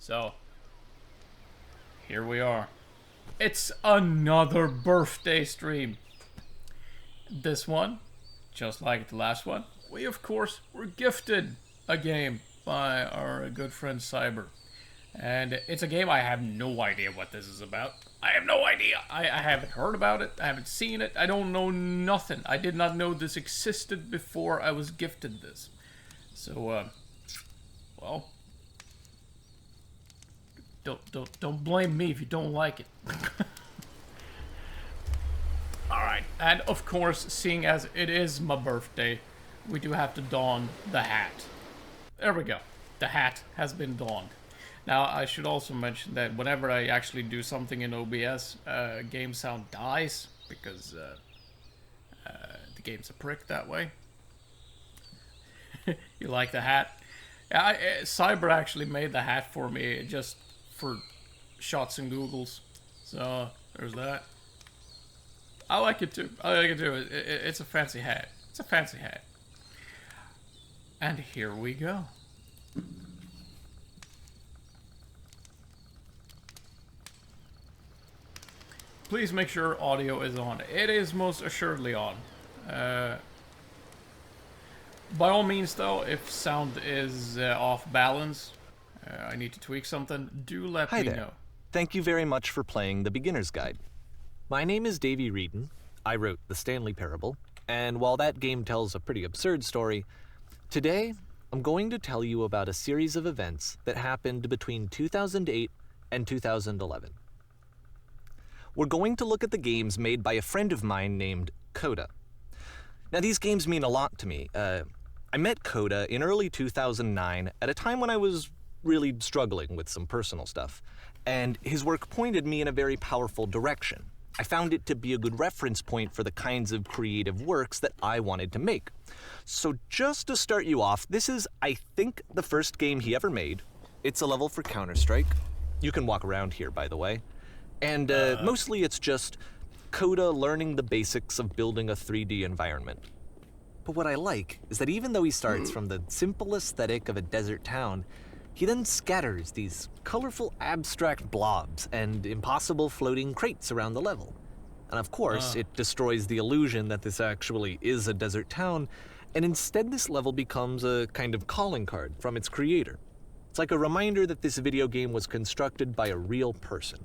So, here we are. It's another birthday stream. This one, just like the last one, we of course were gifted a game by our good friend Syber. And it's a game I have no idea what this is about. I have no idea. I haven't heard about it. I haven't seen it. I don't know nothing. I did not know this existed before I was gifted this. So, well, don't blame me if you don't like it. Alright, and of course, seeing as it is my birthday, we do have to don the hat. There we go. The hat has been donned. Now, I should also mention that whenever I actually do something in OBS, game sound dies, because the game's a prick that way. You like the hat? Yeah, Syber actually made the hat for me, just for shots and googles. So, there's that. I like it too. I like it too. It's a fancy hat. It's a fancy hat. And here we go. Please make sure audio is on. It is most assuredly on. By all means though, if sound is off balance, I need to tweak something, do let me know. Thank you very much for playing the Beginner's Guide. My name is Davey Reedon. I wrote The Stanley Parable, and while that game tells a pretty absurd story, today I'm going to tell you about a series of events that happened between 2008 and 2011. We're going to look at the games made by a friend of mine named Coda. Now, these games mean a lot to me. I met Coda in early 2009 at a time when I was really struggling with some personal stuff, and his work pointed me in a very powerful direction. I found it to be a good reference point for the kinds of creative works that I wanted to make. So just to start you off, this is, I think, the first game he ever made. It's a level for Counter-Strike. You can walk around here, by the way. And mostly it's just Coda learning the basics of building a 3D environment. But what I like is that even though he starts from the simple aesthetic of a desert town, he then scatters these colorful abstract blobs and impossible floating crates around the level. And of course, it destroys the illusion that this actually is a desert town, and instead this level becomes a kind of calling card from its creator. It's like a reminder that this video game was constructed by a real person.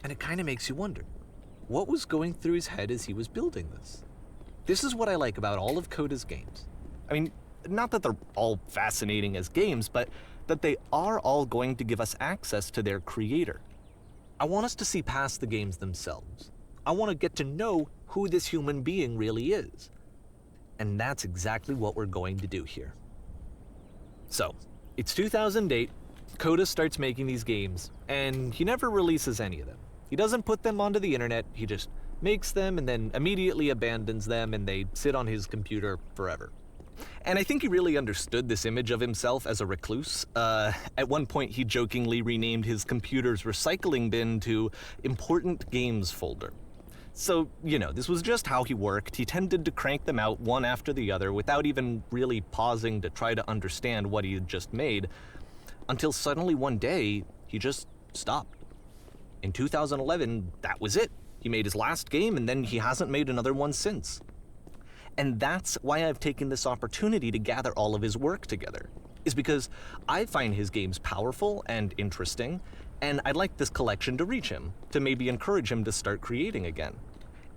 And it kind of makes you wonder, what was going through his head as he was building this? This is what I like about all of Coda's games. I mean, not that they're all fascinating as games, but that they are all going to give us access to their creator. I want us to see past the games themselves. I want to get to know who this human being really is. And that's exactly what we're going to do here. So, it's 2008, Coda starts making these games, and he never releases any of them. He doesn't put them onto the internet, he just makes them and then immediately abandons them, and they sit on his computer forever. And I think he really understood this image of himself as a recluse. At one point, he jokingly renamed his computer's recycling bin to Important Games Folder. So, you know, this was just how he worked. He tended to crank them out one after the other without even really pausing to try to understand what he had just made, until suddenly one day, he just stopped. In 2011, that was it. He made his last game, and then he hasn't made another one since. And that's why I've taken this opportunity to gather all of his work together, is because I find his games powerful and interesting, and I'd like this collection to reach him, to maybe encourage him to start creating again.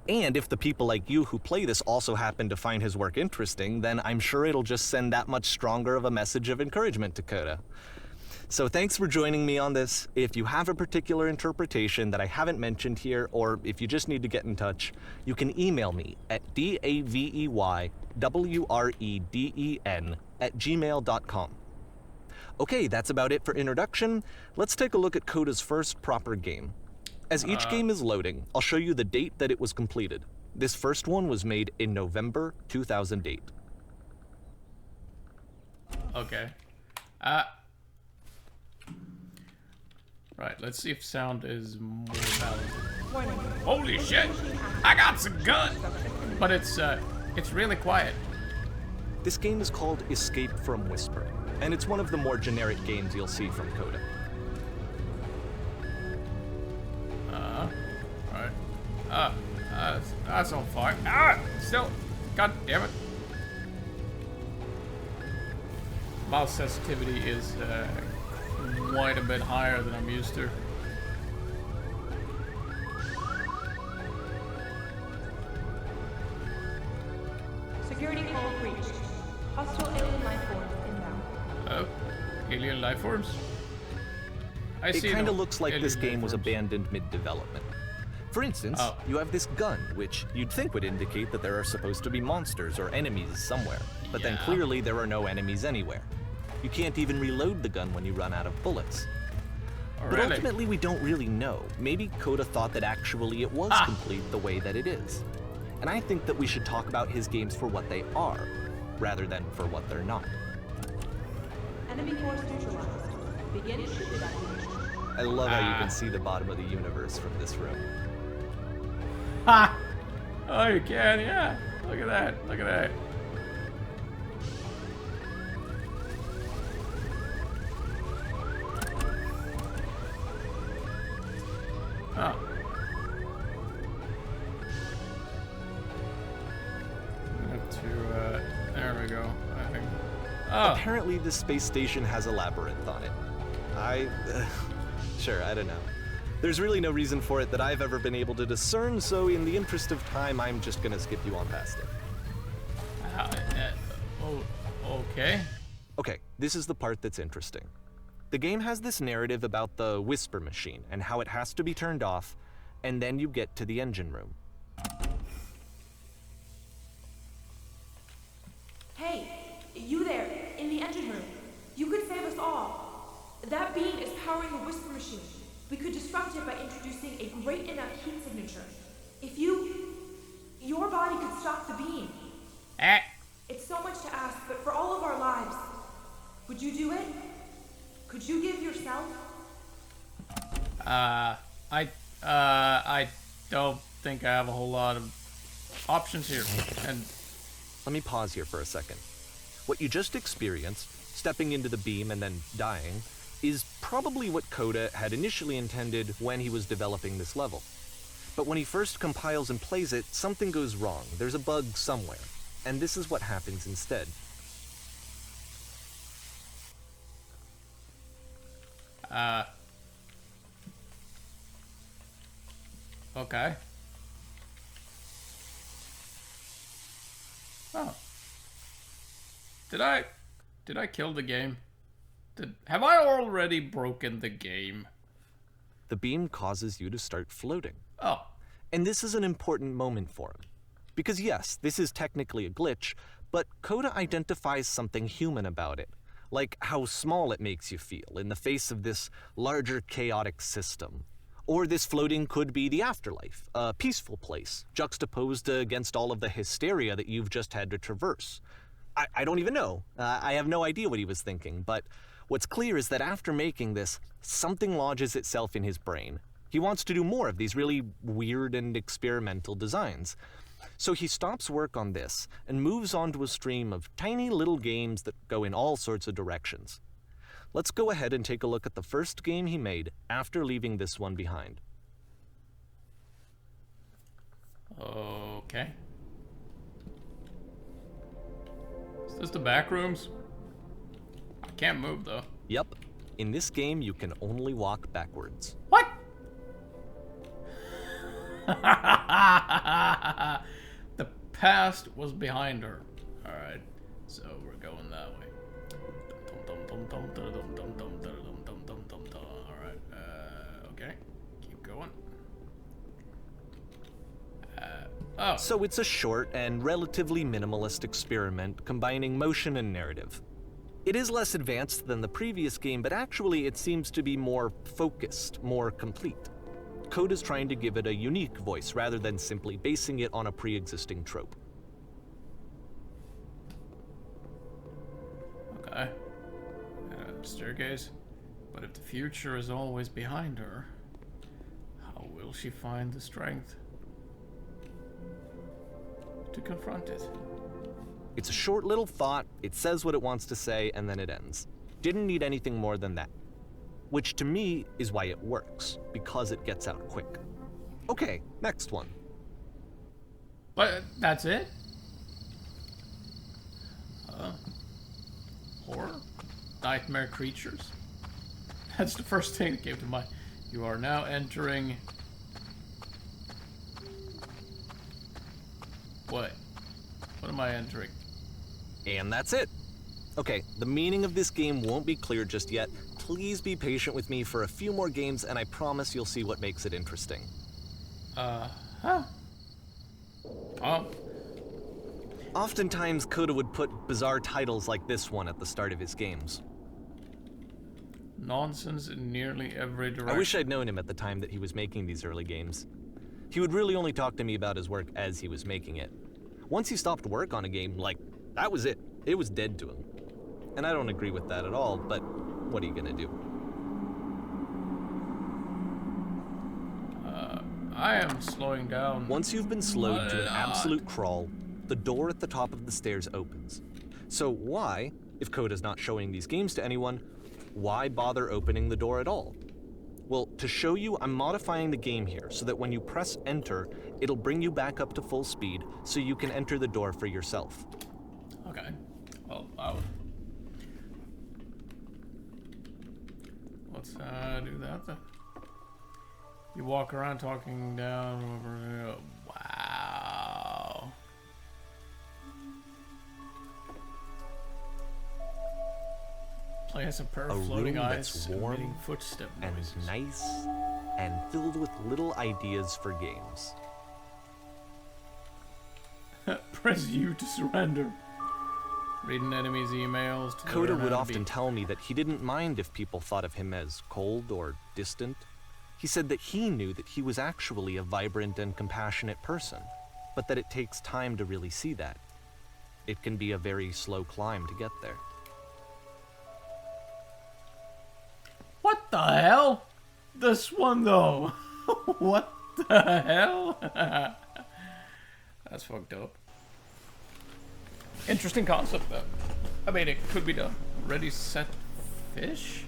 And if the people like you who play this also happen to find his work interesting, then I'm sure it'll just send that much stronger of a message of encouragement to Coda. So thanks for joining me on this. If you have a particular interpretation that I haven't mentioned here, or if you just need to get in touch, you can email me at daveywreden@gmail.com. Okay, that's about it for introduction. Let's take a look at Coda's first proper game. As each game is loading, I'll show you the date that it was completed. This first one was made in November 2008. Okay. Right, let's see if sound is more balanced. Holy shit! I got some gun! But it's really quiet. This game is called Escape from Whisper, and it's one of the more generic games you'll see from Coda. That's on fire. Ah! Still. God damn it. Mouse sensitivity is quite a bit higher than I'm used to. Security call breached. Hostile alien life forms inbound. Oh, alien life forms? I It see. kind no of looks like alien this game life was forms. abandoned mid-development. For instance, you have this gun, which you'd think would indicate that there are supposed to be monsters or enemies somewhere. But then Yeah. clearly there are no enemies anywhere. You can't even reload the gun when you run out of bullets. Oh, But really? ultimately we don't really know. Maybe Coda thought that actually it was complete the way that it is. And I think that we should talk about his games for what they are, rather than for what they're not. Enemy force neutralized. Begin ship evacuation. I love how you can see the bottom of the universe from this room. Ha! Oh, you can, yeah. Look at that. Look at that. Oh. There we go, I think. Oh, Apparently this space station has a labyrinth on it. Sure, I don't know. There's really no reason for it that I've ever been able to discern, so in the interest of time, I'm just gonna skip you on past it. okay. Okay, this is the part that's interesting. The game has this narrative about the whisper machine and how it has to be turned off, and then you get to the engine room. Hey, you there, in the engine room. You could save us all. That beam is powering the whisper machine. We could disrupt it by introducing a great enough heat signature. If your body could stop the beam. It's so much to ask, but for all of our lives, would you do it? Could you give yourself? I don't think I have a whole lot of options here. And Let me pause here for a second. What you just experienced, stepping into the beam and then dying, is probably what Coda had initially intended when he was developing this level. But when he first compiles and plays it, something goes wrong. There's a bug somewhere. And this is what happens instead. Okay. Oh. Did I kill the game? Have I already broken the game? The beam causes you to start floating. Oh. And this is an important moment for him. Because yes, this is technically a glitch, but Coda identifies something human about it. Like how small it makes you feel in the face of this larger chaotic system. Or this floating could be the afterlife, a peaceful place, juxtaposed against all of the hysteria that you've just had to traverse. I don't even know. I have no idea what he was thinking, but what's clear is that after making this, something lodges itself in his brain. He wants to do more of these really weird and experimental designs. So he stops work on this and moves on to a stream of tiny little games that go in all sorts of directions. Let's go ahead and take a look at the first game he made after leaving this one behind. Okay. Is this the back rooms? I can't move though. Yep, in this game you can only walk backwards. What? The past was behind her. Alright, so we're going that way. Alright, okay. Keep going. Oh. So it's a short and relatively minimalist experiment combining motion and narrative. It is less advanced than the previous game, but actually it seems to be more focused, more complete. Coda's trying to give it a unique voice rather than simply basing it on a pre-existing trope. Okay. Staircase. But if the future is always behind her, how will she find the strength to confront it? It's a short little thought, it says what it wants to say, and then it ends. Didn't need anything more than that. Which to me is why it works, because it gets out quick. Okay, next one. But that's it? Horror? Nightmare creatures? That's the first thing that came to mind. You are now entering... What? What am I entering? And that's it. Okay, the meaning of this game won't be clear just yet. Please be patient with me for a few more games, and I promise you'll see what makes it interesting. Huh? Oh. Oftentimes, Coda would put bizarre titles like this one at the start of his games. Nonsense in nearly every direction. I wish I'd known him at the time that he was making these early games. He would really only talk to me about his work as he was making it. Once he stopped work on a game, like, that was it. It was dead to him. And I don't agree with that at all, but what are you gonna do? I am slowing down. Once you've been slowed to an absolute crawl, the door at the top of the stairs opens. So why, if Coda's not showing these games to anyone, why bother opening the door at all? Well, to show you, I'm modifying the game here so that when you press enter, it'll bring you back up to full speed so you can enter the door for yourself. Okay. Well, I'll... Let's do that then. You walk around talking down over... Wow. Play has a pair of floating eyes that's warm emitting footstep and noises. nice and filled with little ideas for games. Press U to surrender. Reading enemies' emails to Coda learn would how to often be- tell me that he didn't mind if people thought of him as cold or distant. He said that he knew that he was actually a vibrant and compassionate person, but that it takes time to really see that. It can be a very slow climb to get there. What the hell? This one though. What the hell? That's fucked up. Interesting concept though. I mean, it could be done. Ready, set, fish?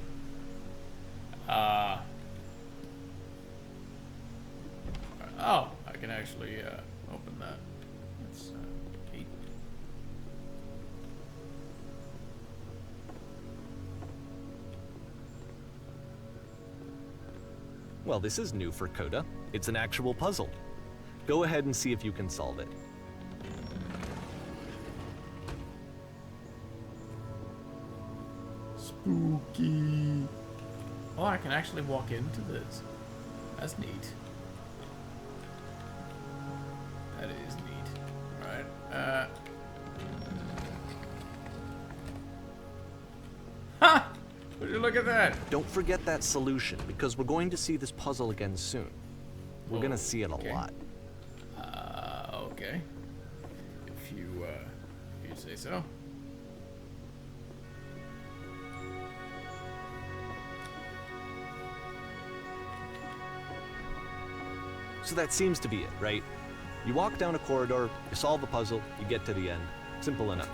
Oh, I can actually open that. That's gate. Well, this is new for Coda. It's an actual puzzle. Go ahead and see if you can solve it. Spooky. Oh, I can actually walk into this. That's neat. That is neat. Alright, Ha! Would you look at that? Don't forget that solution, because we're going to see this puzzle again soon. We're gonna see it a Okay. lot. Okay. If you say so. So that seems to be it, right? You walk down a corridor, you solve a puzzle, you get to the end. Simple enough.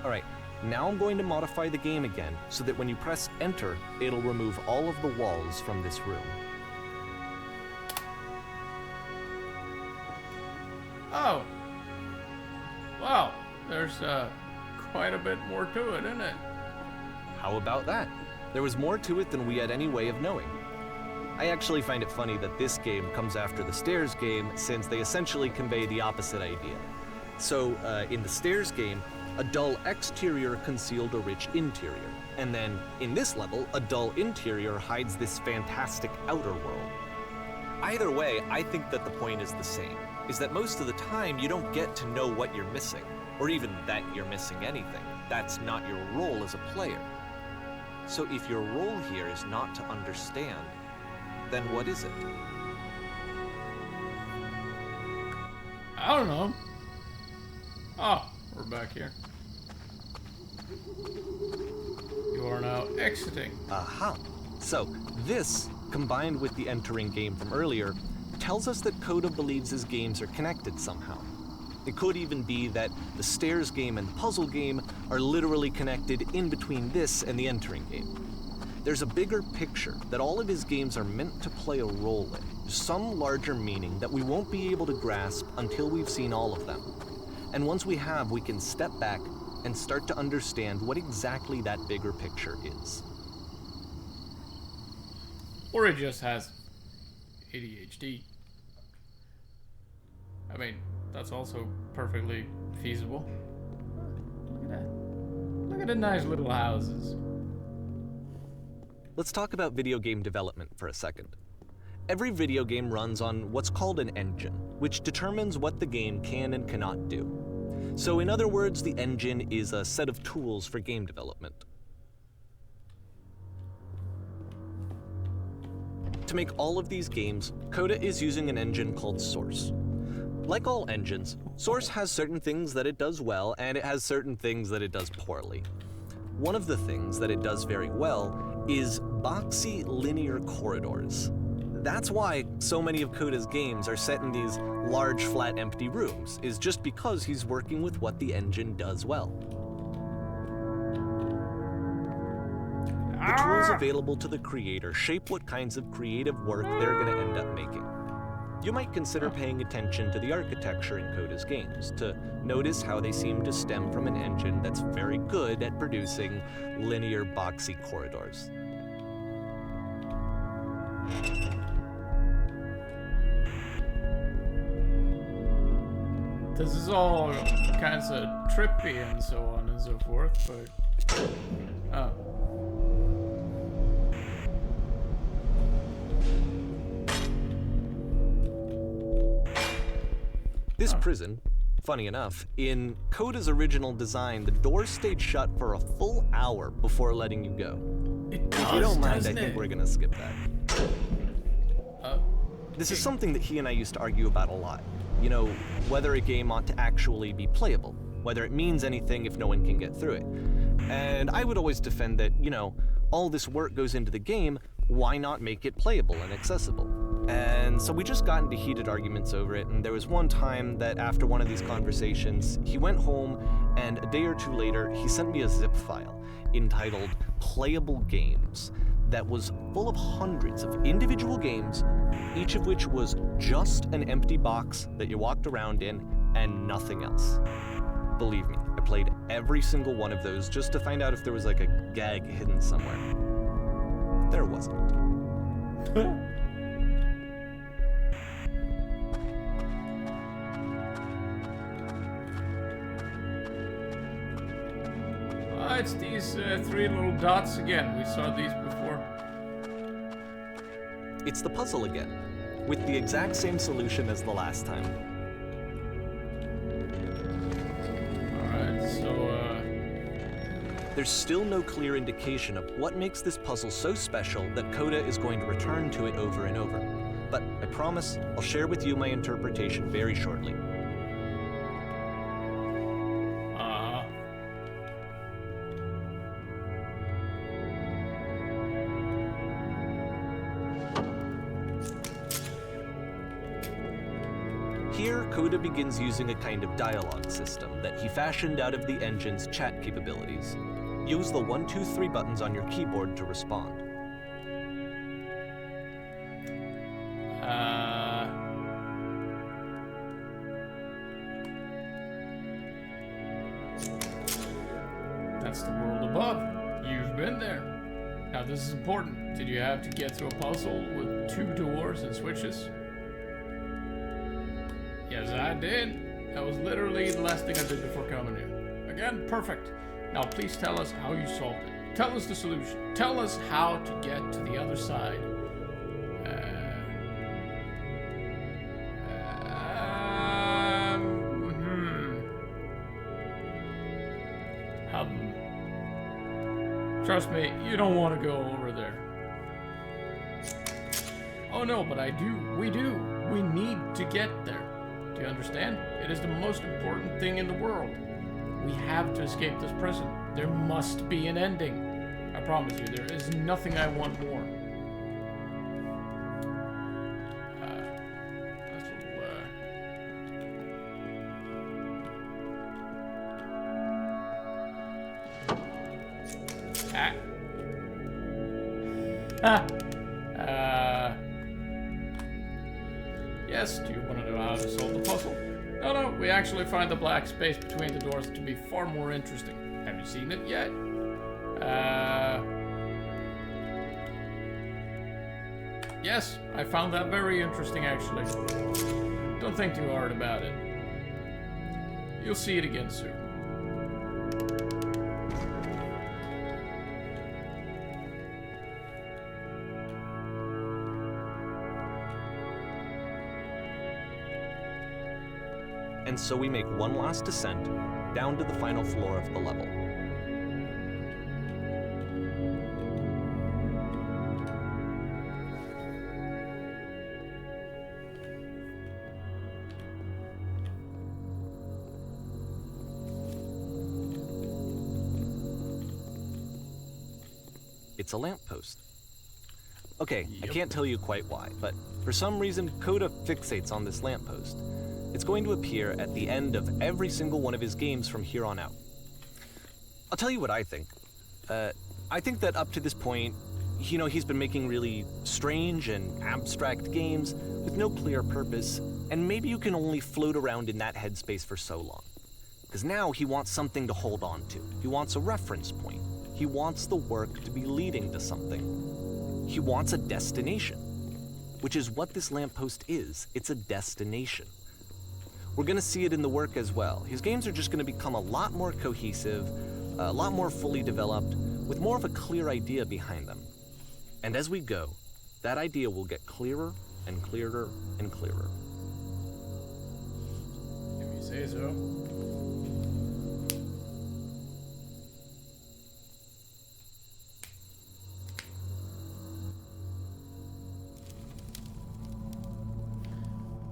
All right, now I'm going to modify the game again so that when you press enter, it'll remove all of the walls from this room. Oh. Wow. There's quite a bit more to it, isn't it? How about that? There was more to it than we had any way of knowing. I actually find it funny that this game comes after the Stairs game, since they essentially convey the opposite idea. So, in the Stairs game, a dull exterior concealed a rich interior. And then, in this level, a dull interior hides this fantastic outer world. Either way, I think that the point is the same, is that most of the time you don't get to know what you're missing, or even that you're missing anything. That's not your role as a player. So if your role here is not to understand, then what is it? I don't know. Oh, we're back here. You are now exiting. Aha! So, this, combined with the entering game from earlier, tells us that Coda believes his games are connected somehow. It could even be that the Stairs game and the puzzle game are literally connected in between this and the entering game. There's a bigger picture that all of his games are meant to play a role in, some larger meaning that we won't be able to grasp until we've seen all of them. And once we have, we can step back and start to understand what exactly that bigger picture is. Or he just has ADHD. I mean, that's also perfectly feasible. Look at that. Look at the nice little houses. Let's talk about video game development for a second. Every video game runs on what's called an engine, which determines what the game can and cannot do. So in other words, the engine is a set of tools for game development. To make all of these games, Coda is using an engine called Source. Like all engines, Source has certain things that it does well, and it has certain things that it does poorly. One of the things that it does very well is boxy linear corridors. That's why so many of Coda's games are set in these large, flat, empty rooms, is just because he's working with what the engine does well. The tools available to the creator shape what kinds of creative work they're going to end up making. You might consider paying attention to the architecture in Coda's games to notice how they seem to stem from an engine that's very good at producing linear, boxy corridors. This is all kinds of trippy and so on and so forth, but... Oh. This prison, funny enough, in Coda's original design, the doors stayed shut for a full hour before letting you go. It does, if you don't mind, I doesn't think it? we're gonna skip that. This is something that he and I used to argue about a lot. You know, whether a game ought to actually be playable, whether it means anything if no one can get through it. And I would always defend that, you know, all this work goes into the game, why not make it playable and accessible? And so we just got into heated arguments over it, and there was one time that after one of these conversations, he went home, and a day or two later, he sent me a zip file entitled Playable Games that was full of hundreds of individual games, each of which was just an empty box that you walked around in and nothing else. Believe me, I played every single one of those just to find out if there was like a gag hidden somewhere. There wasn't. It's these three little dots again. We saw these before. It's the puzzle again, with the exact same solution as the last time. Alright, so, There's still no clear indication of what makes this puzzle so special that Coda is going to return to it over and over. But I promise I'll share with you my interpretation very shortly. Here, Coda begins using a kind of dialogue system that he fashioned out of the engine's chat capabilities. Use the 1, 2, 3 buttons on your keyboard to respond. That's the world above. You've been there. Now this is important. Did you have to get through a puzzle with 2 doors and switches? Yes, I did. That was literally the last thing I did before coming here. Again, perfect. Now please tell us how you solved it. Tell us the solution. Tell us how to get to the other side. Trust me, you don't want to go over there. Oh no, but I do. We do. We need to get there. Do you understand? It is the most important thing in the world. We have to escape this prison. There must be an ending. I promise you, there is nothing I want more. Yes, do you want to know how to solve the puzzle? No, we actually find the black space between the doors to be far more interesting. Have you seen it yet? Yes, I found that very interesting, actually. Don't think too hard about it. You'll see it again soon. And so we make one last descent down to the final floor of the level. It's a lamppost. Okay, I can't tell you quite why, but for some reason, Coda fixates on this lamppost. It's going to appear at the end of every single one of his games from here on out. I'll tell you what I think. I think that up to this point, you know, he's been making really strange and abstract games with no clear purpose, and maybe you can only float around in that headspace for so long. Because now he wants something to hold on to. He wants a reference point. He wants the work to be leading to something. He wants a destination, which is what this lamppost is. It's a destination. We're gonna see it in the work as well. His games are just gonna become a lot more cohesive, a lot more fully developed, with more of a clear idea behind them. And as we go, that idea will get clearer and clearer and clearer. If you say so.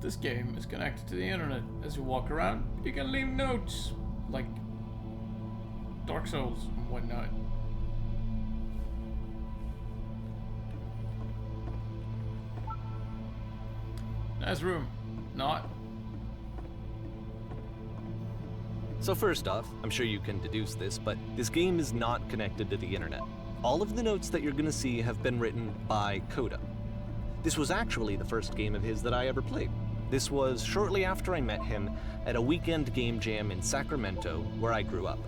This game is connected to the internet. As you walk around, you can leave notes, like Dark Souls and whatnot. Nice room. Not. So first off, I'm sure you can deduce this, but this game is not connected to the internet. All of the notes that you're gonna see have been written by Coda. This was actually the first game of his that I ever played. This was shortly after I met him at a weekend game jam in Sacramento, where I grew up.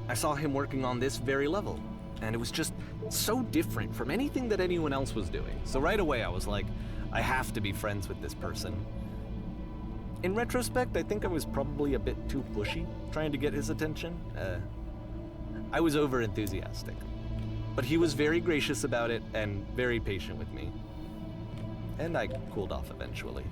I saw him working on this very level, and it was just so different from anything that anyone else was doing. So right away I was like, I have to be friends with this person. In retrospect, I think I was probably a bit too pushy, trying to get his attention. I was over-enthusiastic. But he was very gracious about it and very patient with me. And I cooled off eventually.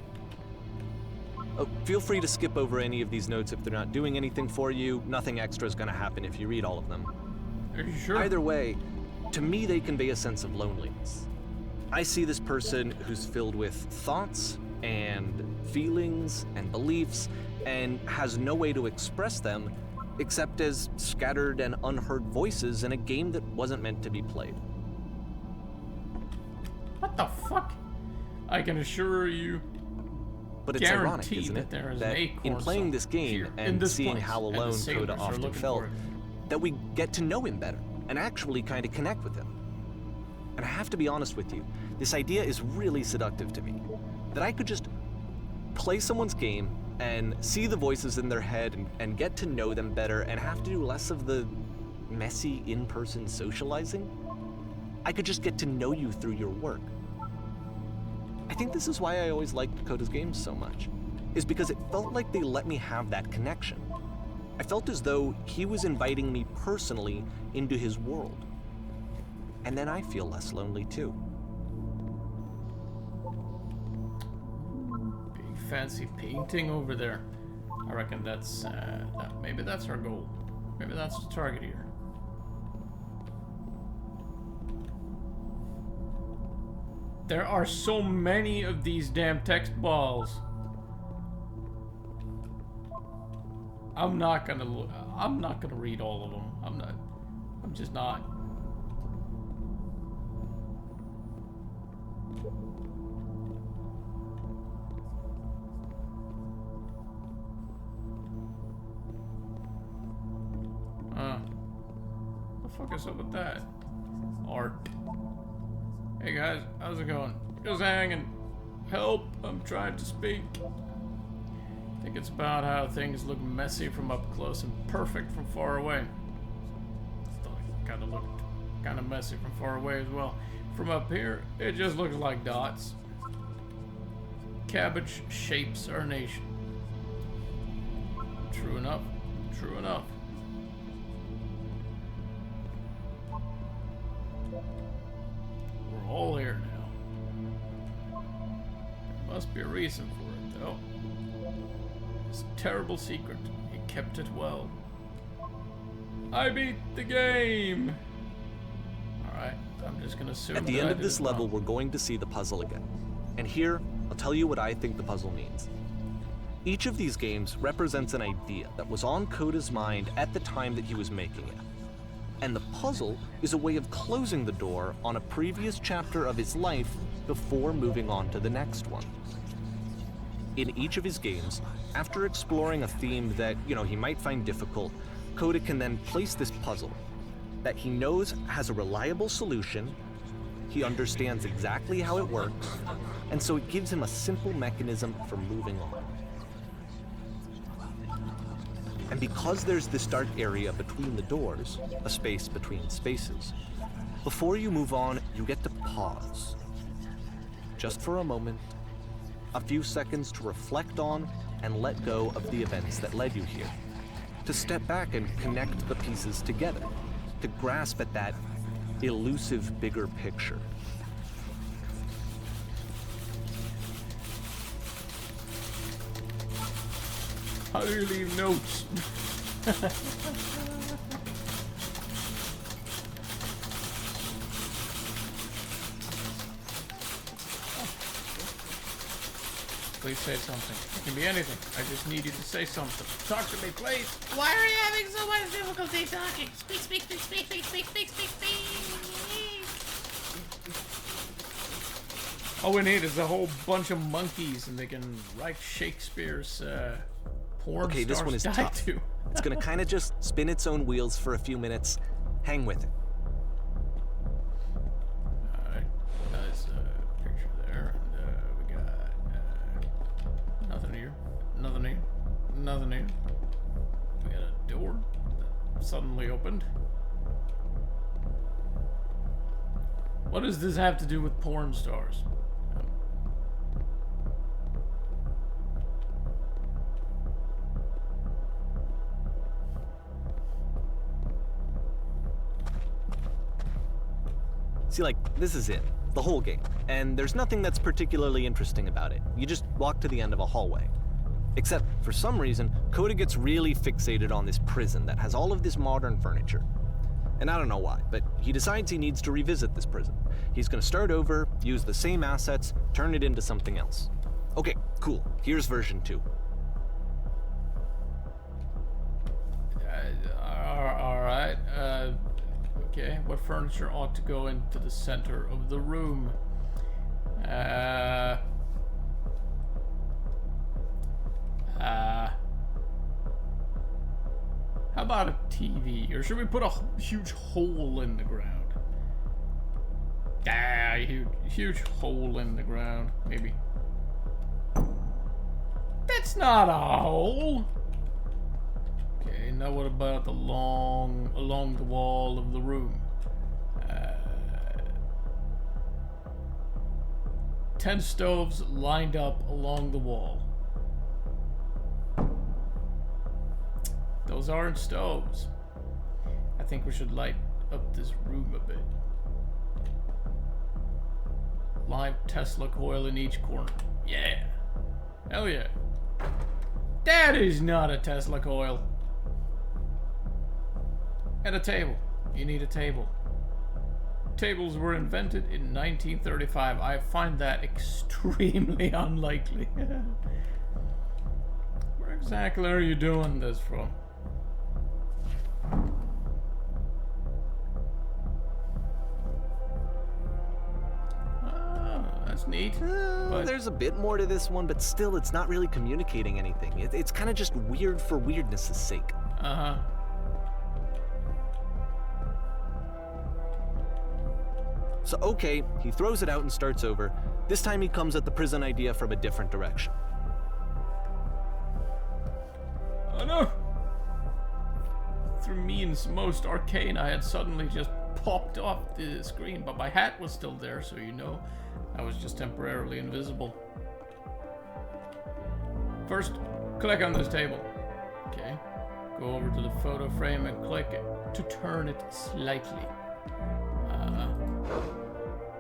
Oh, feel free to skip over any of these notes if they're not doing anything for you. Nothing extra is going to happen if you read all of them. Are you sure? Either way, to me they convey a sense of loneliness. I see this person who's filled with thoughts and feelings and beliefs and has no way to express them except as scattered and unheard voices in a game that wasn't meant to be played. What the fuck? I can assure you. But it's ironic, isn't it, that in playing this game and seeing how alone Coda often felt, that we get to know him better and actually kind of connect with him. And I have to be honest with you, this idea is really seductive to me. That I could just play someone's game and see the voices in their head and get to know them better and have to do less of the messy in-person socializing. I could just get to know you through your work. I think this is why I always liked Coda's games so much, is because it felt like they let me have that connection. I felt as though he was inviting me personally into his world. And then I feel less lonely too. Big fancy painting over there. I reckon that's, maybe that's our goal. Maybe that's the target here. There are so many of these damn text balls. I'm not gonna read all of them. I'm just not. The fuck is up with that? Art. Hey guys, how's it going? Just hanging. Help, I'm trying to speak. I think it's about how things look messy from up close and perfect from far away. Thought it kind of looked kind of messy from far away as well. From up here, it just looks like dots. Cabbage shapes our nation. True enough. True enough. We're all here now. There must be a reason for it, though. This terrible secret. He kept it well. I beat the game! Alright, I'm just gonna assume At the end of this level, we're going to see the puzzle again. And here, I'll tell you what I think the puzzle means. Each of these games represents an idea that was on Coda's mind at the time that he was making it. And the puzzle is a way of closing the door on a previous chapter of his life before moving on to the next one. In each of his games, after exploring a theme that, he might find difficult, Coda can then place this puzzle that he knows has a reliable solution, he understands exactly how it works, and so it gives him a simple mechanism for moving on. And because there's this dark area between the doors, a space between spaces, before you move on, you get to pause. Just for a moment, a few seconds to reflect on and let go of the events that led you here. To step back and connect the pieces together. To grasp at that elusive bigger picture. How do you leave notes? Please say something. It can be anything. I just need you to say something. Talk to me, please. Why are you having so much difficulty talking? Speak, speak, speak, speak, speak, speak, speak, speak, speak. All we need is a whole bunch of monkeys, and they can write Shakespeare's porn Okay, this stars one is die tough. to. It's gonna kind of just spin its own wheels for a few minutes. Hang with it. Alright, nice picture there. And we got nothing here, nothing here, nothing here. We got a door that suddenly opened. What does this have to do with porn stars? See, this is it. The whole game. And there's nothing that's particularly interesting about it. You just walk to the end of a hallway. Except, for some reason, Coda gets really fixated on this prison that has all of this modern furniture. And I don't know why, but he decides he needs to revisit this prison. He's gonna start over, use the same assets, turn it into something else. Okay, cool. Here's version 2. Alright, okay, what furniture ought to go into the center of the room? How about a TV? Or should we put a huge hole in the ground? Huge hole in the ground, maybe. That's not a hole! Okay, now what about along the wall of the room? 10 stoves lined up along the wall. Those aren't stoves. I think we should light up this room a bit. Live Tesla coil in each corner. Yeah. Hell yeah. That is not a Tesla coil. And a table. You need a table. Tables were invented in 1935. I find that extremely unlikely. Where exactly are you doing this from? Oh, that's neat. But There's a bit more to this one, but still, it's not really communicating anything. It's kind of just weird for weirdness' sake. So okay, he throws it out and starts over. This time he comes at the prison idea from a different direction. Oh no! Through means most arcane, I had suddenly just popped off the screen, but my hat was still there, so you know, I was just temporarily invisible. First, click on this table. Okay. Go over to the photo frame and click it to turn it slightly.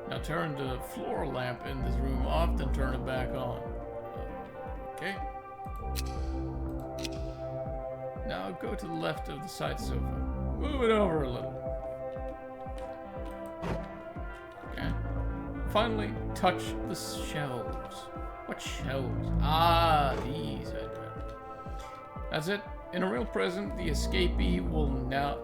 Now turn the floor lamp in this room off, then turn it back on. Okay. Now go to the left of the side sofa. Move it over a little. Okay. Finally, touch the shelves. What shelves? Ah, these. That's it. In a real prison, the escape will now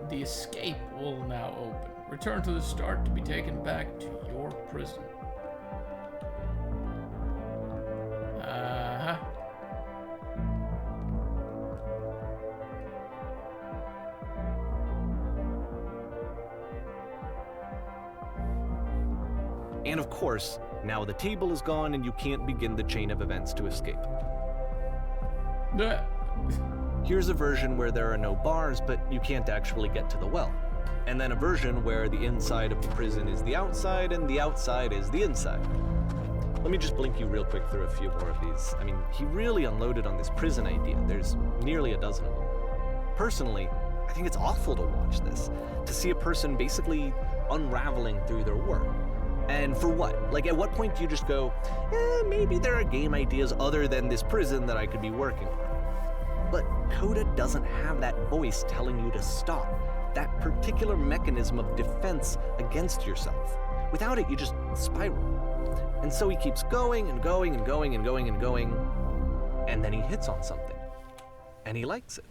open. Return to the start to be taken back to your prison. And of course, now the table is gone and you can't begin the chain of events to escape. Here's a version where there are no bars, but you can't actually get to the well. And then a version where the inside of the prison is the outside and the outside is the inside. Let me just blink you real quick through a few more of these. I mean, he really unloaded on this prison idea. There's nearly a dozen of them. Personally, I think it's awful to watch this, to see a person basically unraveling through their work. And for what? Like, at what point do you just go, maybe there are game ideas other than this prison that I could be working on? But Coda doesn't have that voice telling you to stop, that particular mechanism of defense against yourself. Without it, you just spiral. And so he keeps going and going and going and going and going, and then he hits on something. And he likes it.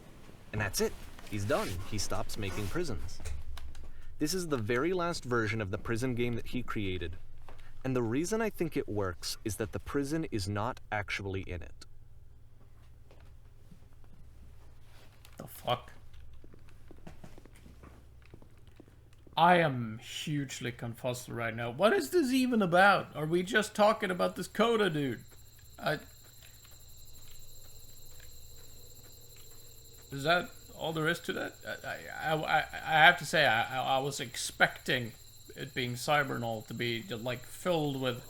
And that's it. He's done. He stops making prisons. This is the very last version of the prison game that he created. And the reason I think it works is that the prison is not actually in it. The fuck? I am hugely confused right now. What is this even about? Are we just talking about this Coda dude? Is that all there is to that? I have to say, I was expecting it being Syber and all to be like filled with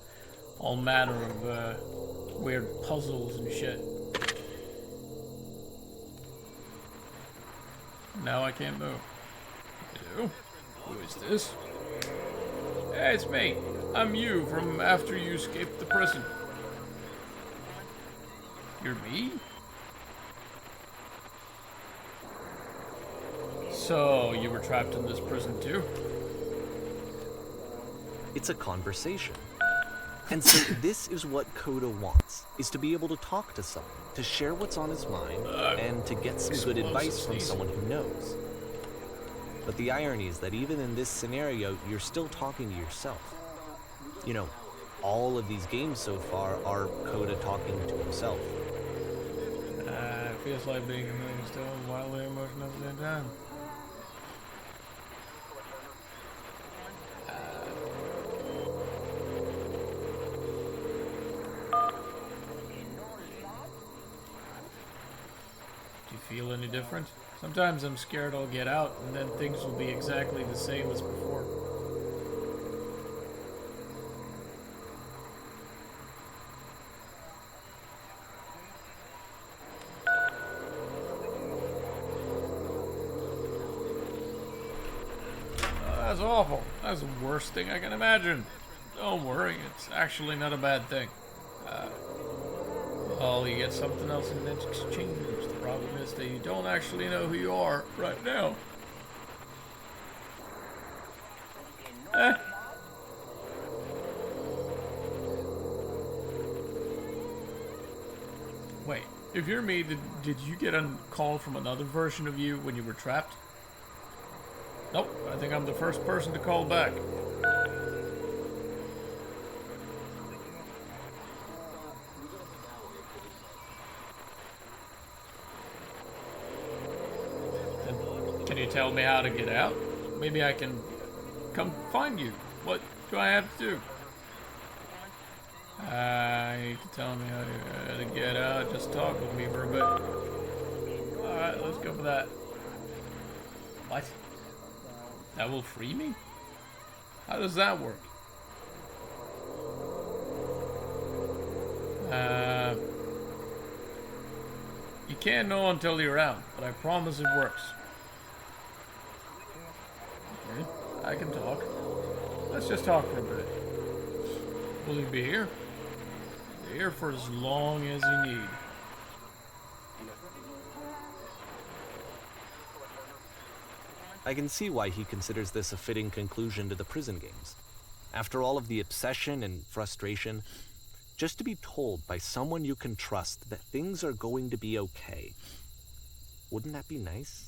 all manner of weird puzzles and shit. Now I can't move. Hello? Who is this? Hey, it's me. I'm you from after you escaped the prison. You're me? So, you were trapped in this prison too? It's a conversation. And so this is what Coda wants, is to be able to talk to someone, to share what's on his mind, and to get some good advice from someone who knows. But the irony is that even in this scenario, you're still talking to yourself. You know, all of these games so far are Coda talking to himself. It feels like being a million still, wildly emotional at the same time. Feel any different? Sometimes I'm scared I'll get out and then things will be exactly the same as before. That's awful. That's the worst thing I can imagine. Don't worry, it's actually not a bad thing. Well, you get something else in exchange. The problem is that you don't actually know who you are right now. Wait, if you're me, did you get a call from another version of you when you were trapped? Nope, I think I'm the first person to call back. Can you tell me how to get out? Maybe I can come find you. What? do I have to do? You need to tell me how to get out. Just talk with me for a bit. Alright, let's go for that. What? That will free me? How does that work? You can't know until you're out, but I promise it works. Okay, I can talk. Let's just talk for a bit. Will you be here? Be here for as long as you need. I can see why he considers this a fitting conclusion to the prison games. After all of the obsession and frustration, just to be told by someone you can trust that things are going to be okay. Wouldn't that be nice?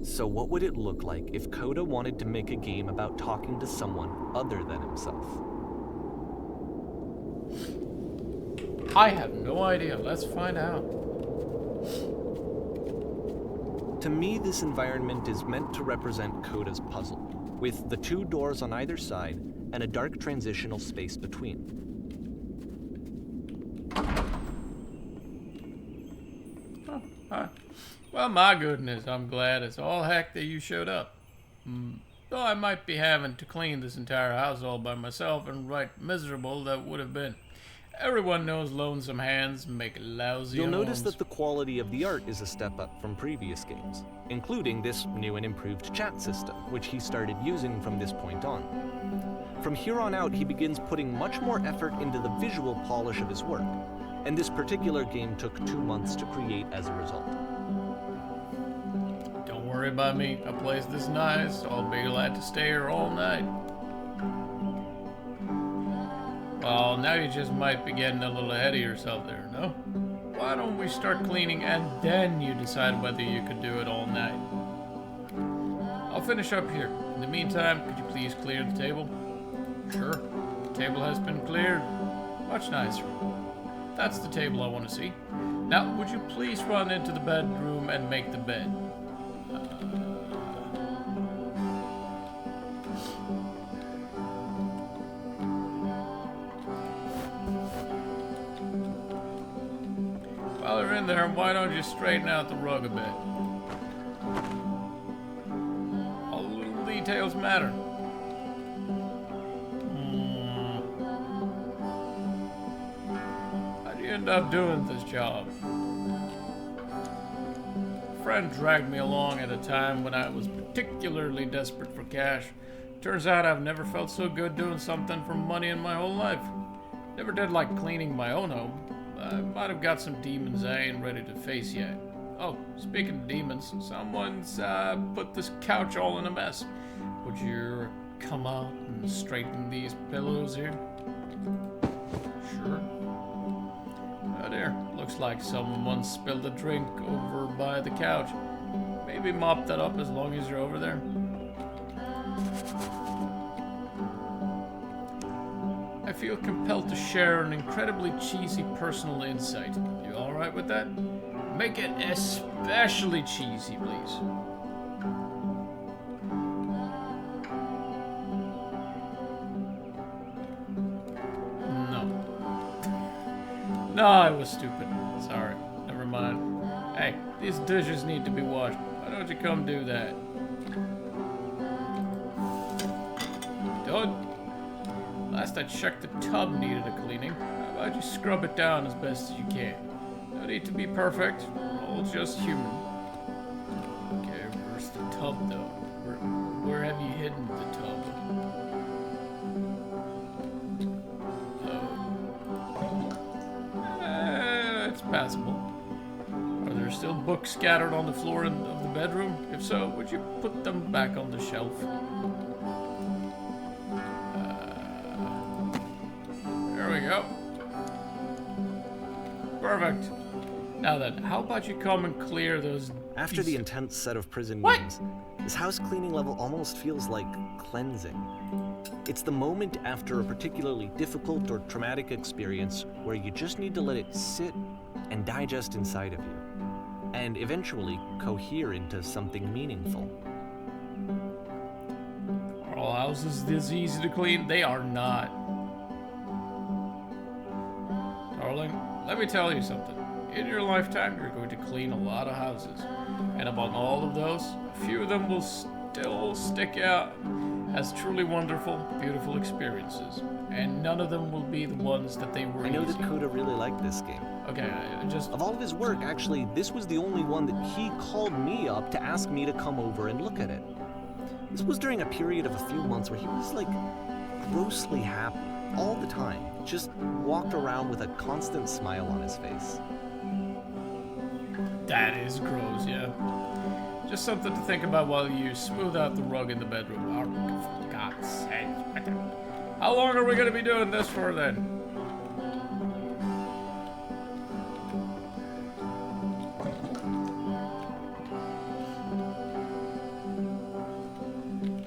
So what would it look like if Coda wanted to make a game about talking to someone other than himself? I have no idea. Let's find out. To me, this environment is meant to represent Coda's puzzle, with the two doors on either side and a dark transitional space between. Oh, hi. Well, my goodness, I'm glad as all heck that you showed up. Though I might be having to clean this entire house all by myself, and right miserable that would have been. Everyone knows lonesome hands make lousy You'll homes. notice that the quality of the art is a step up from previous games, including this new and improved chat system, which he started using from this point on. From here on out, he begins putting much more effort into the visual polish of his work, and this particular game took 2 months to create as a result. Don't worry about me. A place this nice, I'll be glad to stay here all night. Well, now you just might be getting a little ahead of yourself there, no? Why don't we start cleaning and then you decide whether you could do it all night? I'll finish up here. In the meantime, could you please clear the table? Sure. The table has been cleared. Much nicer. That's the table I want to see. Now, would you please run into the bedroom and make the bed? While you're in there, why don't you straighten out the rug a bit? All the little details matter. How'd you end up doing this job? A friend dragged me along at a time when I was particularly desperate for cash. Turns out I've never felt so good doing something for money in my whole life. Never did like cleaning my own home. I might have got some demons I ain't ready to face yet. Oh, speaking of demons, someone's put this couch all in a mess. Would you come out and straighten these pillows here? Sure. Oh dear, looks like someone spilled a drink over by the couch. Maybe mop that up as long as you're over there. I feel compelled to share an incredibly cheesy personal insight. You alright with that? Make it especially cheesy, please. No. No, I was stupid. Sorry. Never mind. Hey, these dishes need to be washed. Why don't you come do that? Done. Last I checked, the tub needed a cleaning. How about you scrub it down as best as you can? No need to be perfect. We're all just human. Okay, where's the tub, though? Where have you hidden the tub? Oh. It's passable. Are there still books scattered on the floor of the bedroom? If so, would you put them back on the shelf? There we go. Perfect. Now then, how about you come and clear those... After the intense set of prison What? games, this house cleaning level almost feels like cleansing. It's the moment after a particularly difficult or traumatic experience where you just need to let it sit and digest inside of you. and eventually cohere into something meaningful. Are all houses this easy to clean? They are not. Darling, let me tell you something. In your lifetime, you're going to clean a lot of houses. And among all of those, a few of them will still stick out as truly wonderful, beautiful experiences. And none of them will be the ones that they were I know easy. that Coda really liked this game. Okay, just... Of all of his work, actually, this was the only one that he called me up to ask me to come over and look at it. This was during a period of a few months where he was, like, grossly happy all the time. Just walked around with a constant smile on his face. That is gross, yeah. Just something to think about while you smooth out the rug in the bedroom. Oh, for God's sake. How long are we going to be doing this for, then?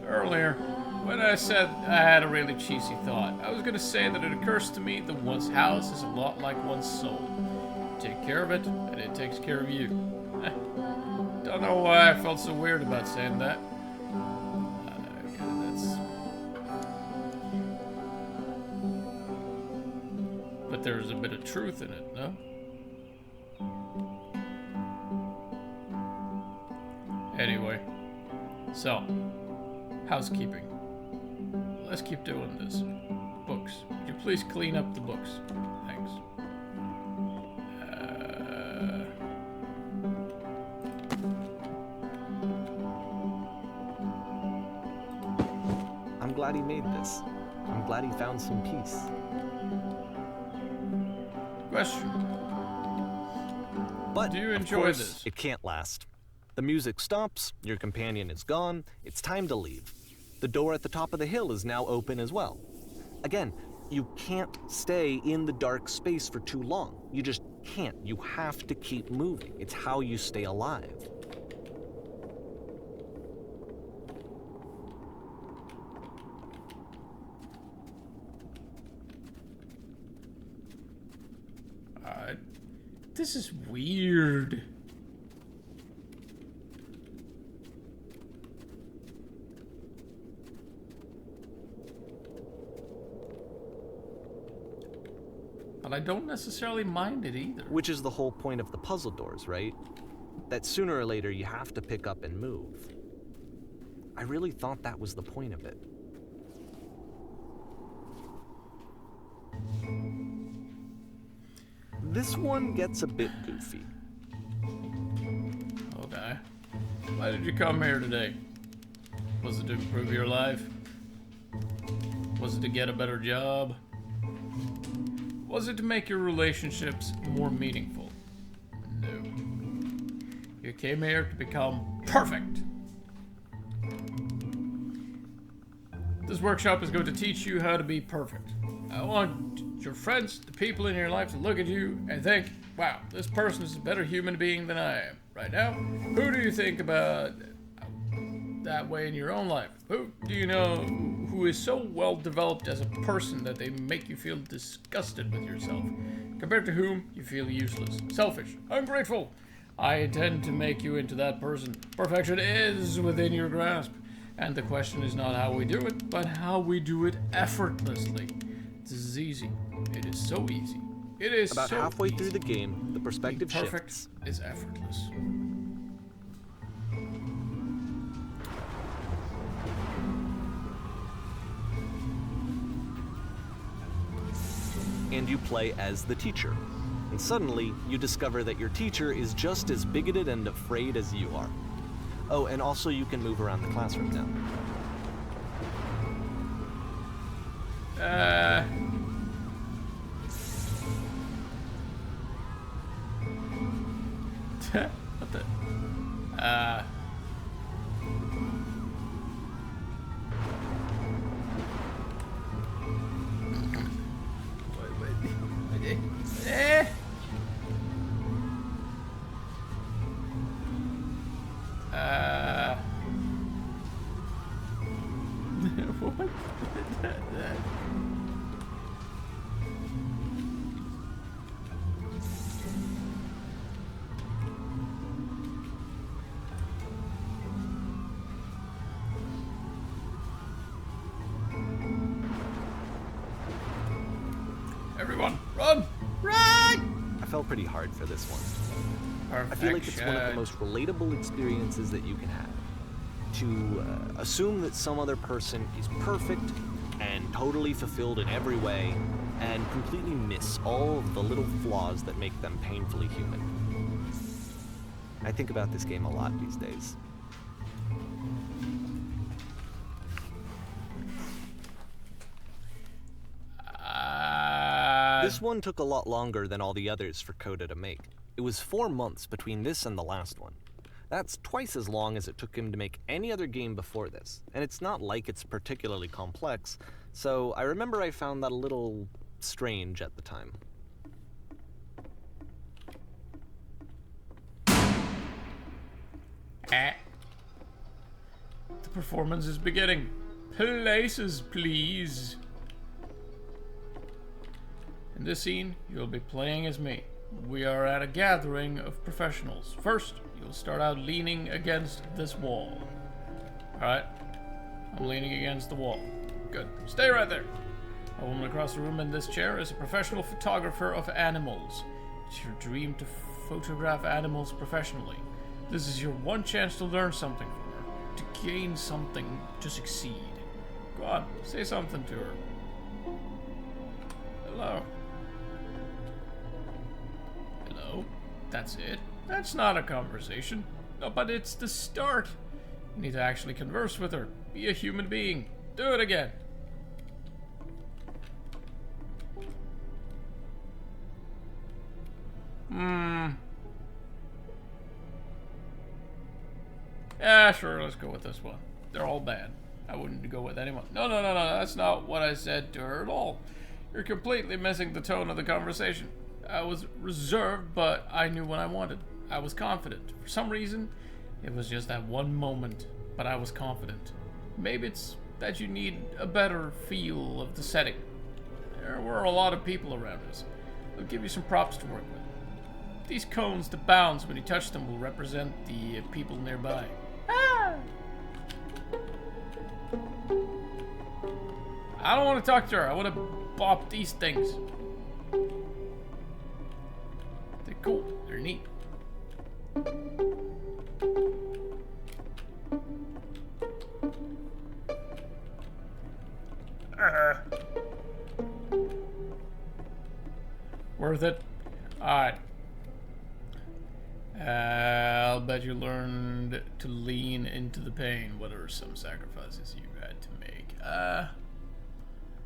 Earlier, when I said I had a really cheesy thought, I was going to say that it occurs to me that one's house is a lot like one's soul. You take care of it, and it takes care of you. Don't know why I felt so weird about saying that. But there's a bit of truth in it, no? Anyway, so, housekeeping. Let's keep doing this. Books. Would you please clean up the books? Thanks. I'm glad he made this. I'm glad he found some peace. Question. But, Do you of enjoy course, this? it can't last. The music stops, your companion is gone, it's time to leave. The door at the top of the hill is now open as well. Again, you can't stay in the dark space for too long. You just can't. You have to keep moving. It's how you stay alive. This is weird. But I don't necessarily mind it either. Which is the whole point of the puzzle doors, right? That sooner or later you have to pick up and move. I really thought that was the point of it. This one gets a bit goofy. Okay. Why did you come here today? Was it to improve your life? Was it to get a better job? Was it to make your relationships more meaningful? No. You came here to become perfect. This workshop is going to teach you how to be perfect. I want your friends, the people in your life, to look at you and think, wow, this person is a better human being than I am. Right now, who do you think about that way in your own life? Who do you know who is so well developed as a person that they make you feel disgusted with yourself, compared to whom you feel useless, selfish, ungrateful? I intend to make you into that person. Perfection is within your grasp. And the question is not how we do it, but how we do it effortlessly. This is easy. It is so easy. It is About so halfway easy. through the game, the perspective Being perfect shifts. is effortless. And you play as the teacher. And suddenly, you discover that your teacher is just as bigoted and afraid as you are. Oh, and also you can move around the classroom now. What the? What? Everyone, run! Run! I felt pretty hard for this one. Perfection. I feel like it's one of the most relatable experiences that you can have. To assume that some other person is perfect and totally fulfilled in every way, and completely miss all of the little flaws that make them painfully human. I think about this game a lot these days. This one took a lot longer than all the others for Coda to make. It was 4 months between this and the last one. That's twice as long as it took him to make any other game before this, and it's not like it's particularly complex, so I remember I found that a little strange at the time. The performance is beginning. Places, please. In this scene, you'll be playing as me. We are at a gathering of professionals. First, you'll start out leaning against this wall. Alright? I'm leaning against the wall. Good. Stay right there. A woman across the room in this chair is a professional photographer of animals. It's your dream to photograph animals professionally. This is your one chance to learn something from her, to gain something, to succeed. Go on, say something to her. Hello. Hello? That's it? That's not a conversation. No, but it's the start. You need to actually converse with her. Be a human being. Do it again. Yeah, sure, let's go with this one. They're all bad. I wouldn't go with anyone. No, that's not what I said to her at all. You're completely missing the tone of the conversation. I was reserved, but I knew what I wanted. I was confident. For some reason, it was just that one moment, but I was confident. Maybe it's that you need a better feel of the setting. There were a lot of people around us. I'll give you some props to work with. These cones, the bounds, when you touch them, will represent the people nearby. Ah! I don't want to talk to her. I want to bop these things. They're cool. They're neat. Worth it. Alright. I'll bet you learned to lean into the pain. What are some sacrifices you had to make?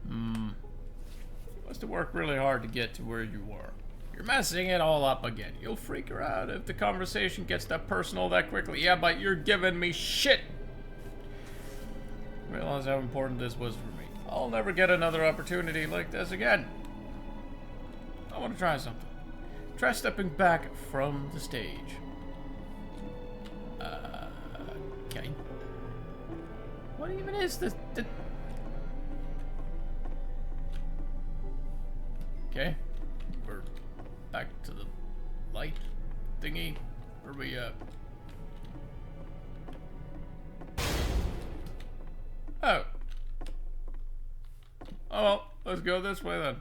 You must have worked really hard to get to where you are. You're messing it all up again. You'll freak her out if the conversation gets that personal that quickly. Yeah, but you're giving me shit. Realize how important this was for me. I'll never get another opportunity like this again. I want to try something. Try stepping back from the stage. Okay. What even is this? Okay. We're back to the light thingy. Where we Oh. Oh well, let's go this way then.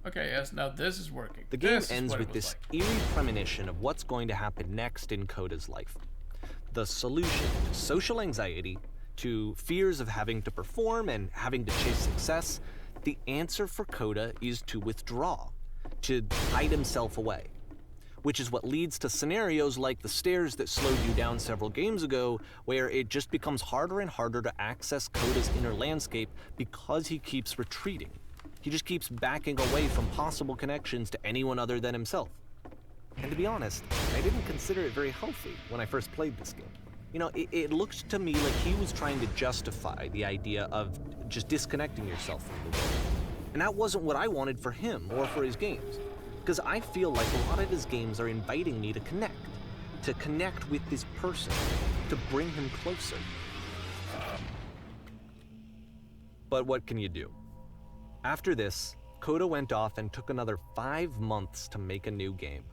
Okay, yes, now this is working. The game ends with this eerie premonition of what's going to happen next in Coda's life. The solution to social anxiety, to fears of having to perform and having to chase success, the answer for Coda is to withdraw, to hide himself away. Which is what leads to scenarios like the stairs that slowed you down several games ago, where it just becomes harder and harder to access Coda's inner landscape because he keeps retreating. He just keeps backing away from possible connections to anyone other than himself. And to be honest, I didn't consider it very healthy when I first played this game. You know, it looked to me like he was trying to justify the idea of just disconnecting yourself from the world. And that wasn't what I wanted for him or for his games. Because I feel like a lot of his games are inviting me to connect with this person, to bring him closer. But what can you do? After this, Coda went off and took another 5 months to make a new game.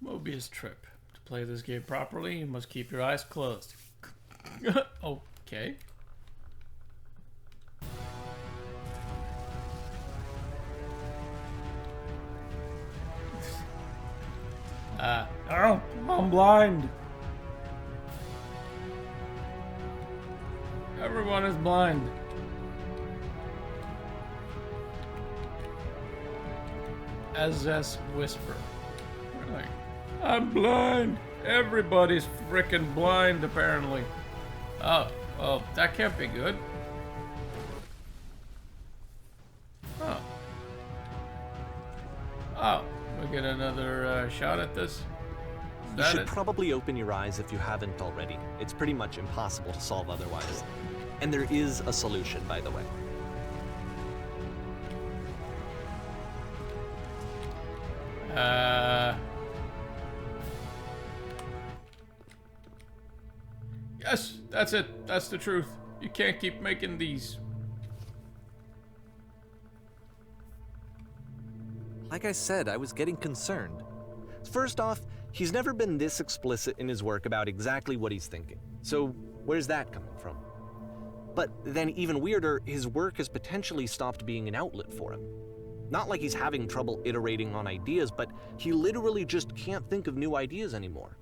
Mobius trip. To play this game properly, you must keep your eyes closed. Okay. Oh, I'm blind. Everyone is blind. SS Whisper. Really? I'm blind. Everybody's freaking blind, apparently. Oh, well, that can't be good. Oh. Oh, we get another shot at this. Is You that should it? probably open your eyes if you haven't already. It's pretty much impossible to solve otherwise. And there is a solution, by the way. Yes, that's it. That's the truth. You can't keep making these. Like I said, I was getting concerned. First off, he's never been this explicit in his work about exactly what he's thinking. So where's that coming from? But then even weirder, his work has potentially stopped being an outlet for him. Not like he's having trouble iterating on ideas, but he literally just can't think of new ideas anymore.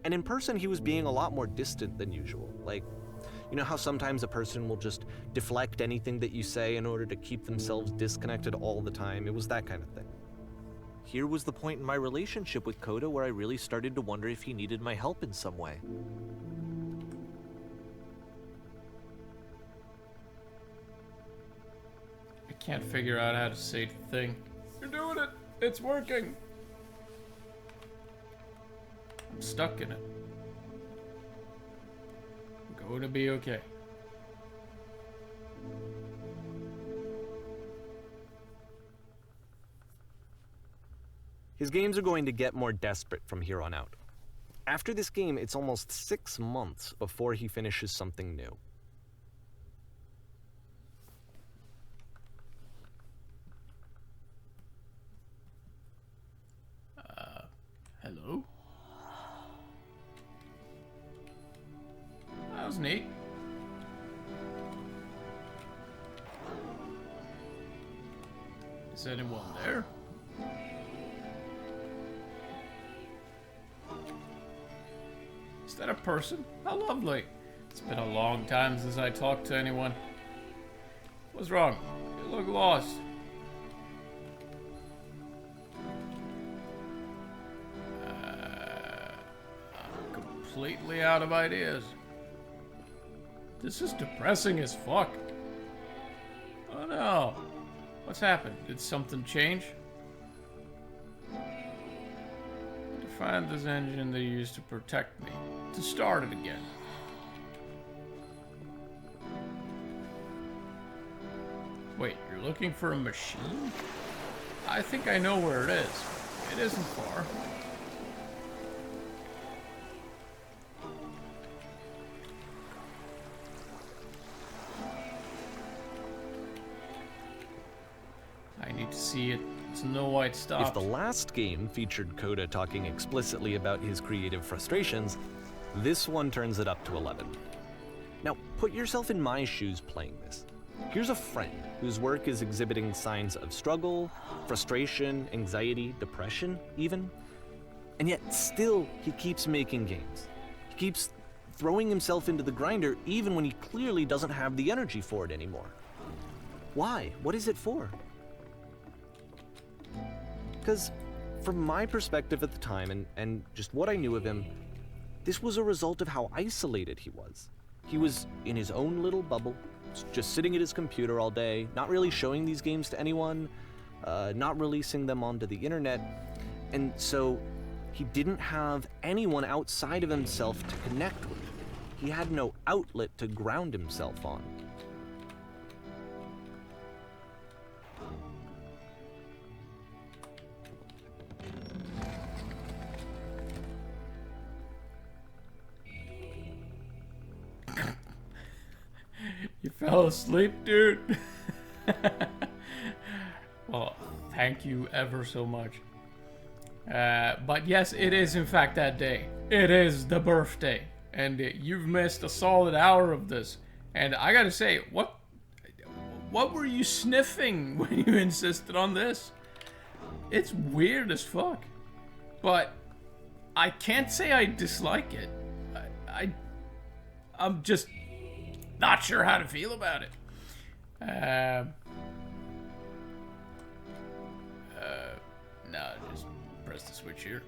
And in person, he was being a lot more distant than usual. Like, you know how sometimes a person will just deflect anything that you say in order to keep themselves disconnected all the time? It was that kind of thing. Here was the point in my relationship with Coda where I really started to wonder if he needed my help in some way. I can't figure out how to say the thing. You're doing it. It's working. I'm stuck in it. I'm going to be okay. His games are going to get more desperate from here on out. After this game, it's almost 6 months before he finishes something new. Hello? That was neat. Is anyone there? Is that a person? How lovely. It's been a long time since I talked to anyone. What's wrong? You look lost. I'm completely out of ideas. This is depressing as fuck. Oh no. What's happened? Did something change? To find this engine they used to protect me. To start it again. Wait, you're looking for a machine? I think I know where it is. It isn't far. I need to see it to know why it stopped. If the last game featured Coda talking explicitly about his creative frustrations, this one turns it up to 11. Now, put yourself in my shoes playing this. Here's a friend whose work is exhibiting signs of struggle, frustration, anxiety, depression, even. And yet, still, he keeps making games. He keeps throwing himself into the grinder even when he clearly doesn't have the energy for it anymore. Why? What is it for? Because from my perspective at the time, and just what I knew of him, this was a result of how isolated he was. He was in his own little bubble, just sitting at his computer all day, not really showing these games to anyone, not releasing them onto the internet, and so he didn't have anyone outside of himself to connect with. He had no outlet to ground himself on. You fell asleep, dude? Well, thank you ever so much. But yes, it is in fact that day. It is the birthday. And you've missed a solid hour of this. And I gotta say, what were you sniffing when you insisted on this? It's weird as fuck. But I can't say I dislike it. I'm just not sure how to feel about it. No, just press the switch here.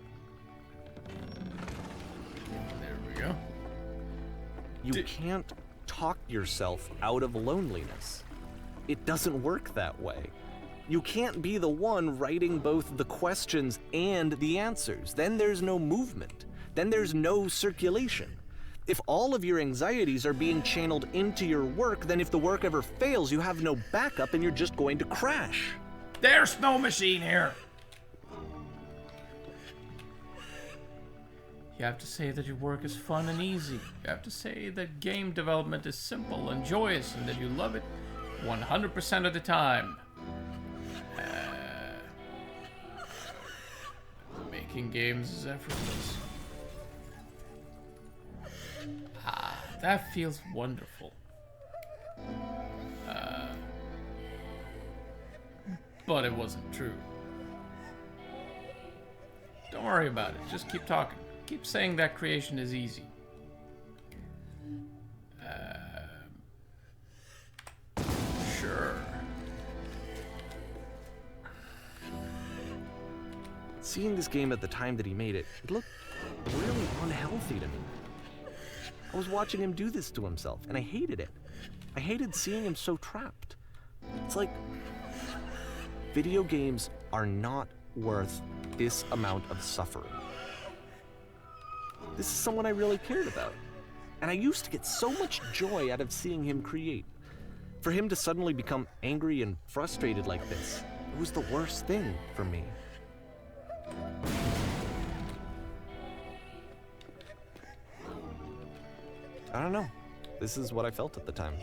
There we go. You can't talk yourself out of loneliness. It doesn't work that way. You can't be the one writing both the questions and the answers. Then there's no movement. Then there's no circulation. If all of your anxieties are being channeled into your work, then if the work ever fails, you have no backup and you're just going to crash. There's no machine here. You have to say that your work is fun and easy. You have to say that game development is simple and joyous and that you love it 100% of the time. Making games is effortless. That feels wonderful. But it wasn't true. Don't worry about it. Just keep talking. Keep saying that creation is easy. Sure. Seeing this game at the time that he made it, it looked really unhealthy to me. I was watching him do this to himself, and I hated it. I hated seeing him so trapped. It's like, video games are not worth this amount of suffering. This is someone I really cared about. And I used to get so much joy out of seeing him create. For him to suddenly become angry and frustrated like this, it was the worst thing for me. I don't know. This is what I felt at the time.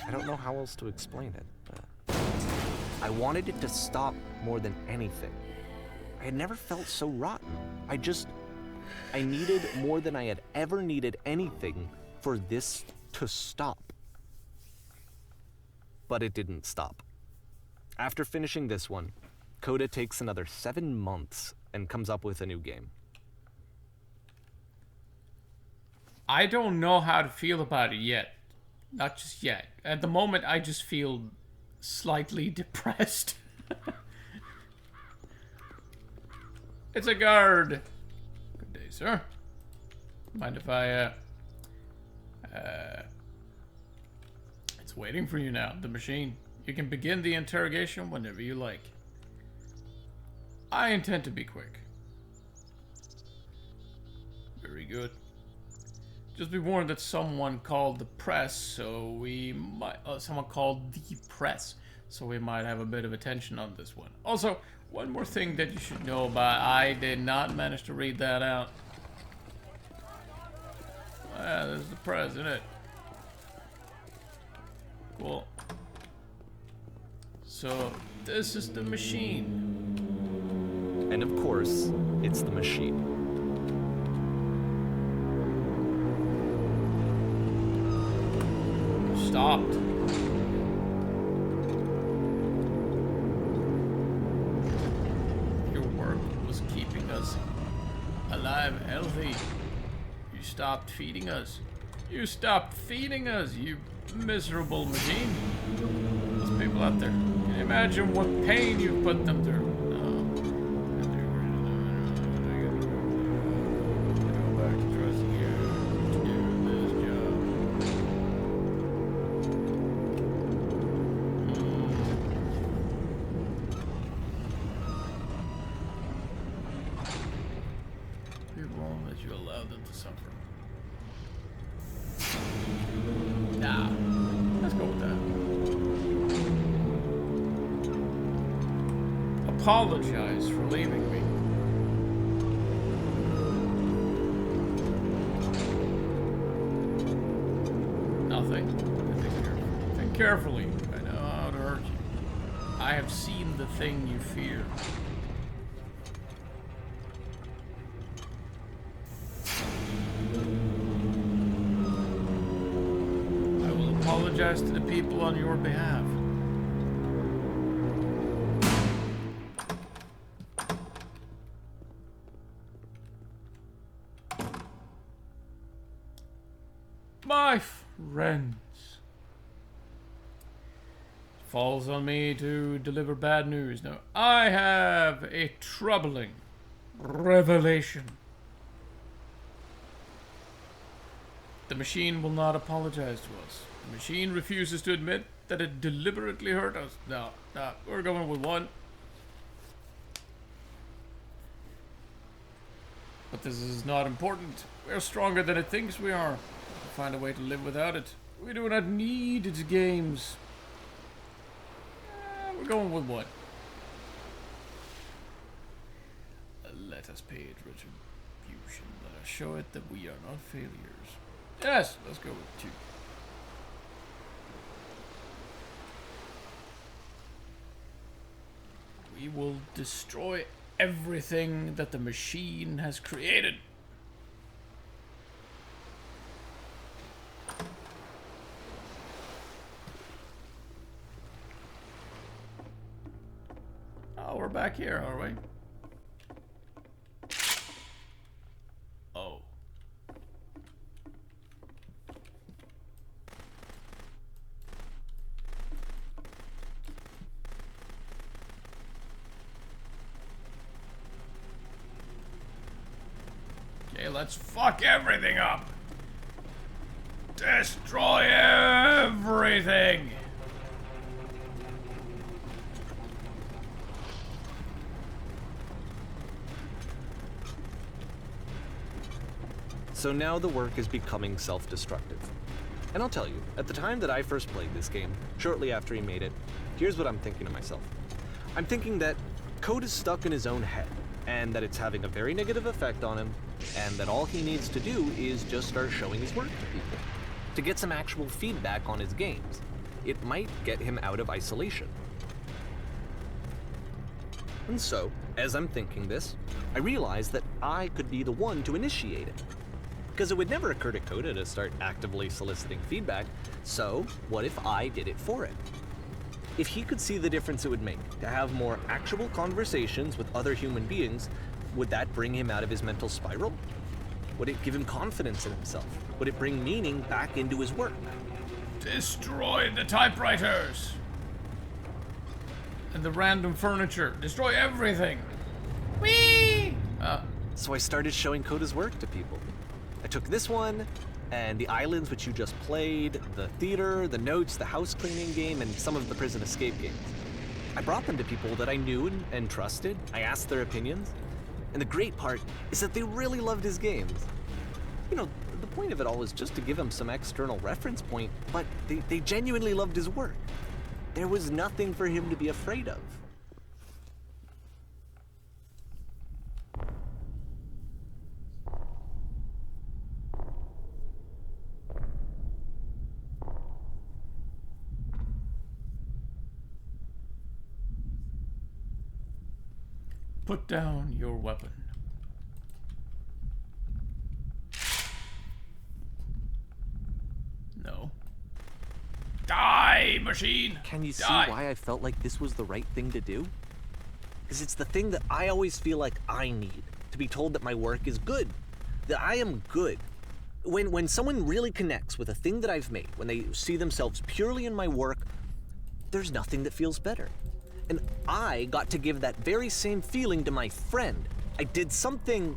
I don't know how else to explain it. I wanted it to stop more than anything. I had never felt so rotten. I needed more than I had ever needed anything for this to stop. But it didn't stop. After finishing this one, Coda takes another 7 months and comes up with a new game. I don't know how to feel about it yet. Not just yet. At the moment, I just feel slightly depressed. It's a guard. Good day, sir. Mind if I, It's waiting for you now, the machine. You can begin the interrogation whenever you like. I intend to be quick. Very good. Just be warned that someone called the press, so we might... someone called the press, so we might have a bit of attention on this one. Also, one more thing that you should know about. I did not manage to read that out. Ah, there's the press, isn't it? Cool. So, this is the machine. And of course, it's the machine. Stopped. Your work was keeping us alive, healthy. You stopped feeding us. You stopped feeding us, you miserable machine. Those people out there, can you imagine what pain you put them through? Apologize for leaving me. Nothing. Think carefully. I know how to hurt you. I have seen the thing you fear. I will apologize to the people on your behalf. My friends, it falls on me to deliver bad news. Now, I have a troubling revelation. The machine will not apologize to us. The machine refuses to admit that it deliberately hurt us. No, we're going with one. But this is not important. We're stronger than it thinks we are. We'll find a way to live without it. We do not need its games. We're going with one. Let us pay it retribution. Let us show it that we are not failures. Yes, let's go with 2. We will destroy everything that the machine has created. Oh, we're back here, are we? Oh. Okay, let's fuck everything up. Destroy everything. So now the work is becoming self-destructive. And I'll tell you, at the time that I first played this game, shortly after he made it, here's what I'm thinking to myself. I'm thinking that code is stuck in his own head, and that it's having a very negative effect on him, and that all he needs to do is just start showing his work to people, to get some actual feedback on his games. It might get him out of isolation. And so, as I'm thinking this, I realize that I could be the one to initiate it. Because it would never occur to Coda to start actively soliciting feedback, so what if I did it for him? If he could see the difference it would make to have more actual conversations with other human beings, would that bring him out of his mental spiral? Would it give him confidence in himself? Would it bring meaning back into his work? Destroy the typewriters! And the random furniture. Destroy everything! Whee! So I started showing Coda's work to people. I took this one, and the islands which you just played, the theater, the notes, the house cleaning game, and some of the prison escape games. I brought them to people that I knew and trusted. I asked their opinions. And the great part is that they really loved his games. You know, the point of it all is just to give him some external reference point, but they genuinely loved his work. There was nothing for him to be afraid of. Put down your weapon. No. Die, machine! Can you see Die. why I felt like this was the right thing to do? Because it's the thing that I always feel like I need, to be told that my work is good, that I am good. When someone really connects with a thing that I've made, when they see themselves purely in my work, there's nothing that feels better. And I got to give that very same feeling to my friend. I did something...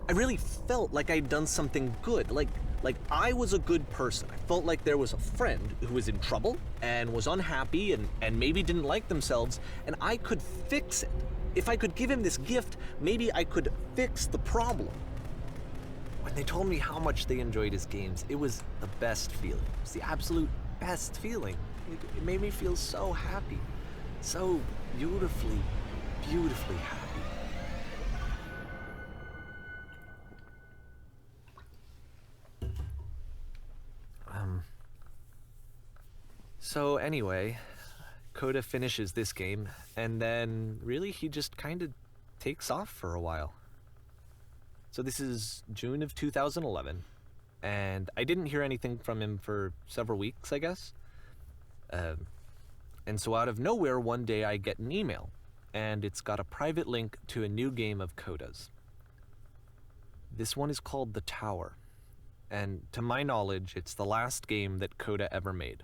I really felt like I'd done something good, like I was a good person. I felt like there was a friend who was in trouble and was unhappy and maybe didn't like themselves, and I could fix it. If I could give him this gift, maybe I could fix the problem. When they told me how much they enjoyed his games, it was the best feeling. It was the absolute best feeling. It made me feel so happy. So beautifully, beautifully happy. So anyway, Coda finishes this game, and then really he just kind of takes off for a while. So this is June of 2011, and I didn't hear anything from him for several weeks, I guess. And so out of nowhere, one day I get an email, and it's got a private link to a new game of Coda's. This one is called The Tower, and to my knowledge, it's the last game that Coda ever made.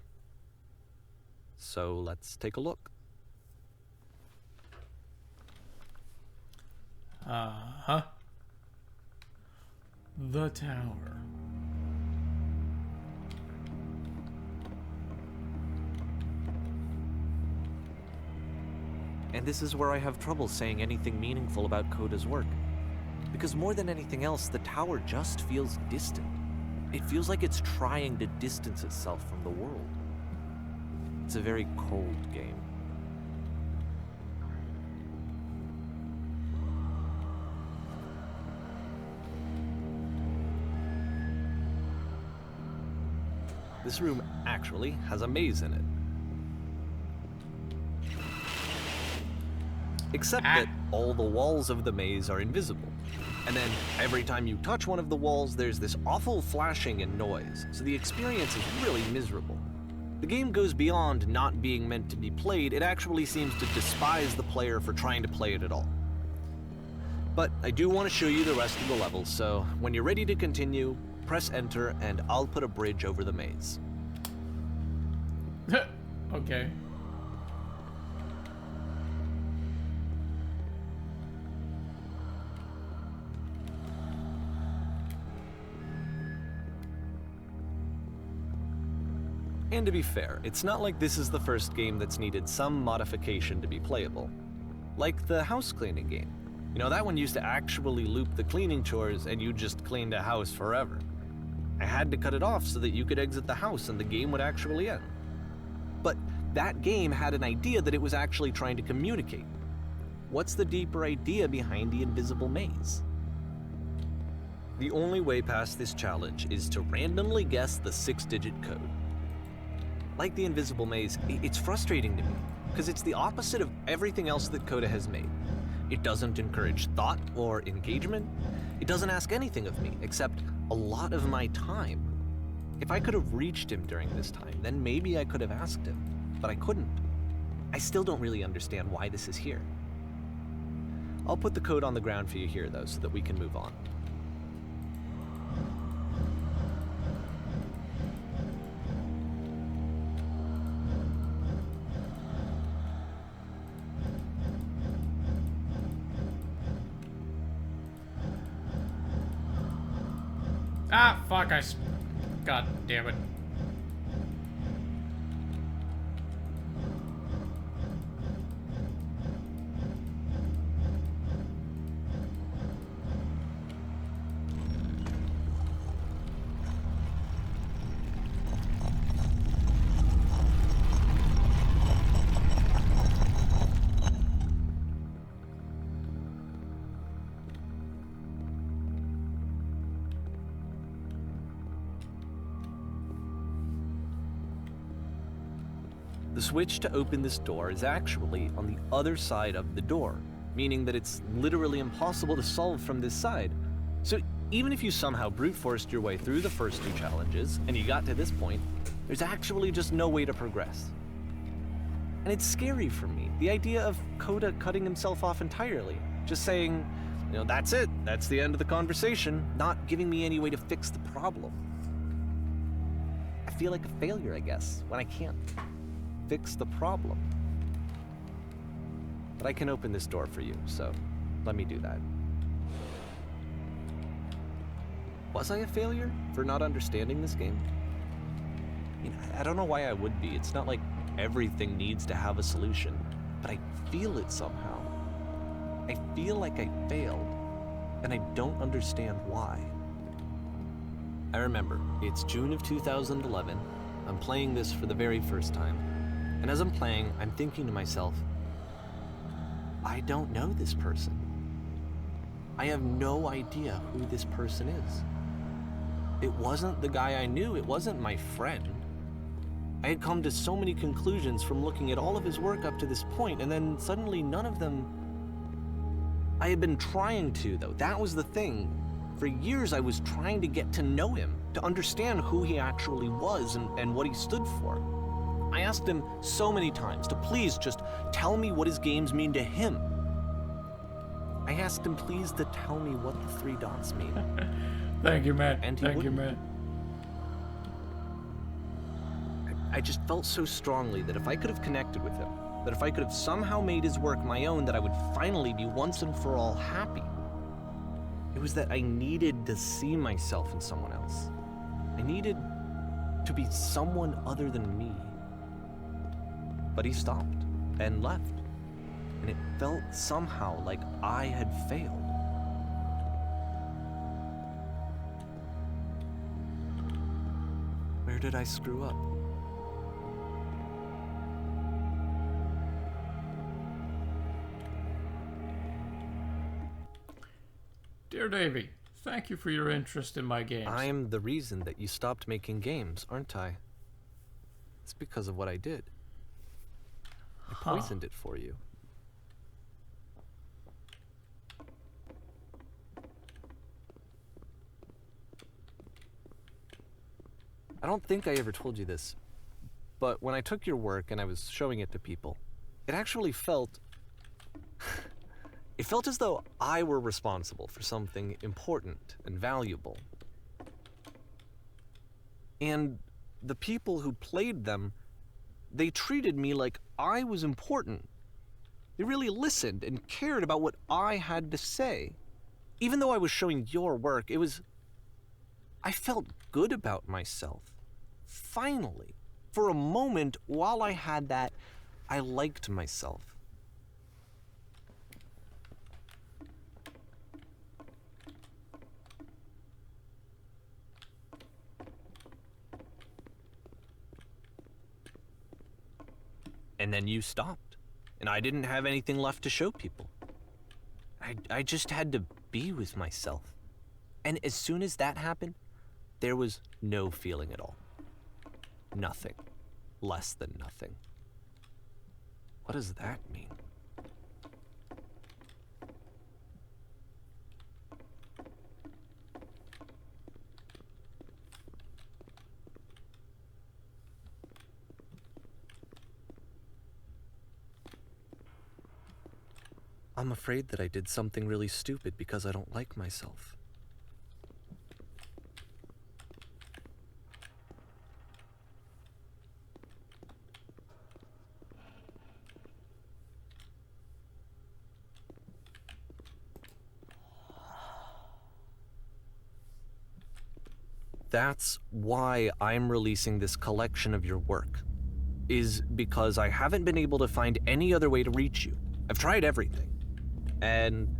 So let's take a look. Uh-huh. The tower. And this is where I have trouble saying anything meaningful about Coda's work. Because more than anything else, the tower just feels distant. It feels like it's trying to distance itself from the world. It's a very cold game. This room actually has a maze in it. Except that all the walls of the maze are invisible. And then every time you touch one of the walls, there's this awful flashing and noise, so the experience is really miserable. The game goes beyond not being meant to be played, it actually seems to despise the player for trying to play it at all. But I do want to show you the rest of the levels, so when you're ready to continue, press enter and I'll put a bridge over the maze. Okay. And to be fair, it's not like this is the first game that's needed some modification to be playable. Like the house cleaning game. You know, that one used to actually loop the cleaning chores and you just cleaned a house forever. I had to cut it off so that you could exit the house and the game would actually end. But that game had an idea that it was actually trying to communicate. What's the deeper idea behind the invisible maze? The only way past this challenge is to randomly guess the 6-digit code. Like the invisible maze, it's frustrating to me, because it's the opposite of everything else that Coda has made. It doesn't encourage thought or engagement. It doesn't ask anything of me, except a lot of my time. If I could have reached him during this time, then maybe I could have asked him, but I couldn't. I still don't really understand why this is here. I'll put the code on the ground for you here, though, so that we can move on. Ah, fuck, God damn it. The switch to open this door is actually on the other side of the door, meaning that it's literally impossible to solve from this side. So even if you somehow brute forced your way through the first 2 challenges, and you got to this point, there's actually just no way to progress. And it's scary for me, the idea of Coda cutting himself off entirely, just saying, you know, that's it, that's the end of the conversation, not giving me any way to fix the problem. I feel like a failure, I guess, when I can't fix the problem. But I can open this door for you, so let me do that. Was I a failure for not understanding this game? I mean, I don't know why I would be. It's not like everything needs to have a solution, but I feel it somehow. I feel like I failed, and I don't understand why. I remember, it's June of 2011. I'm playing this for the very first time. And as I'm playing, I'm thinking to myself, I don't know this person. I have no idea who this person is. It wasn't the guy I knew, it wasn't my friend. I had come to so many conclusions from looking at all of his work up to this point, and then suddenly none of them... I had been trying to, though. That was the thing. For years I was trying to get to know him, to understand who he actually was and what he stood for. I asked him so many times to please just tell me what his games mean to him. I asked him please to tell me what the 3 dots mean. Thank you, man. And he Thank you, wouldn't. man. I just felt so strongly that if I could have connected with him, that if I could have somehow made his work my own, that I would finally be once and for all happy. It was that I needed to see myself in someone else. I needed to be someone other than me. But he stopped and left, and it felt somehow like I had failed. Where did I screw up? Dear Davy, thank you for your interest in my games. I'm the reason that you stopped making games, aren't I? It's because of what I did. I poisoned it for you. I don't think I ever told you this, but when I took your work and I was showing it to people, it actually felt... it felt as though I were responsible for something important and valuable. And the people who played them, they treated me like I was important. They really listened and cared about what I had to say. Even though I was showing your work, I felt good about myself. Finally. For a moment, while I had that, I liked myself. And then you stopped, and I didn't have anything left to show people. I just had to be with myself. And as soon as that happened, there was no feeling at all. Nothing. Less than nothing. What does that mean? I'm afraid that I did something really stupid because I don't like myself. That's why I'm releasing this collection of your work, is because I haven't been able to find any other way to reach you. I've tried everything. And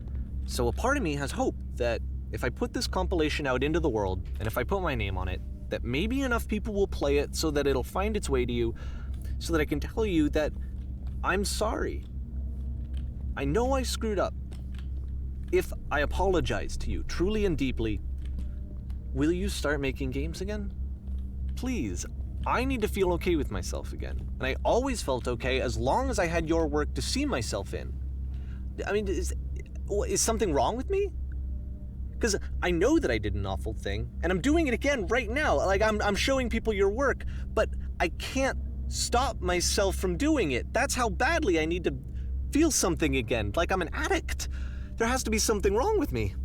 so a part of me has hope that if I put this compilation out into the world, and if I put my name on it, that maybe enough people will play it so that it'll find its way to you, so that I can tell you that I'm sorry. I know I screwed up. If I apologize to you truly and deeply, will you start making games again? Please, I need to feel okay with myself again. And I always felt okay as long as I had your work to see myself in. I mean, is something wrong with me? Because I know that I did an awful thing, and I'm doing it again right now. Like, I'm showing people your work, but I can't stop myself from doing it. That's how badly I need to feel something again, like I'm an addict. There has to be something wrong with me.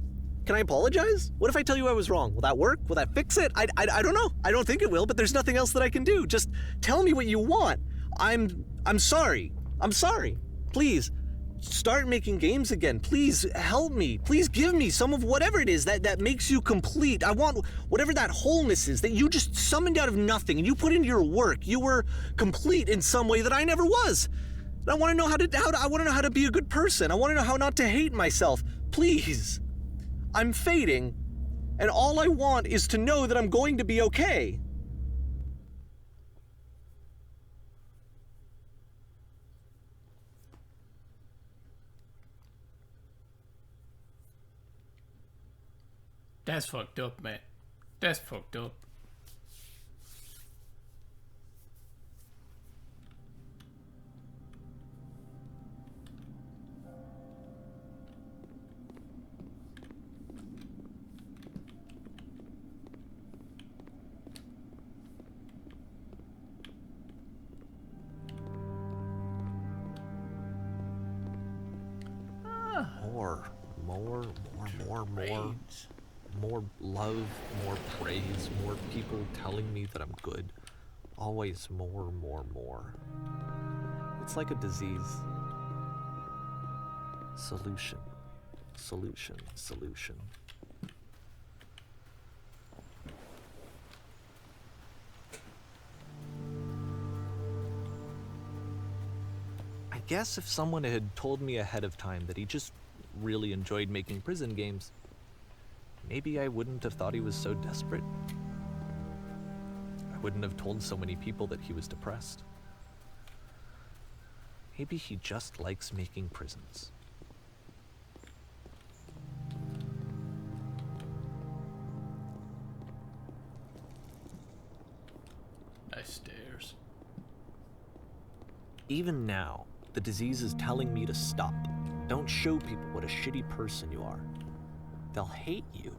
Can I apologize? What if I tell you I was wrong? Will that work? Will that fix it? I don't know. I don't think it will, but there's nothing else that I can do. Just tell me what you want. I'm sorry. I'm sorry. Please, start making games again. Please help me. Please give me some of whatever it is that makes you complete. I want whatever that wholeness is that you just summoned out of nothing and you put into your work. You were complete in some way that I never was. And I want to know how to be a good person. I want to know how not to hate myself. Please. I'm fading, and all I want is to know that I'm going to be okay. That's fucked up, man. That's fucked up. More love, more praise, more people telling me that I'm good. always more. It's like a disease. Solution. I guess if someone had told me ahead of time that he just really enjoyed making prison games, maybe I wouldn't have thought he was so desperate. I wouldn't have told so many people that he was depressed. Maybe he just likes making prisons. Nice stairs. Even now, the disease is telling me to stop. Don't show people what a shitty person you are. They'll hate you.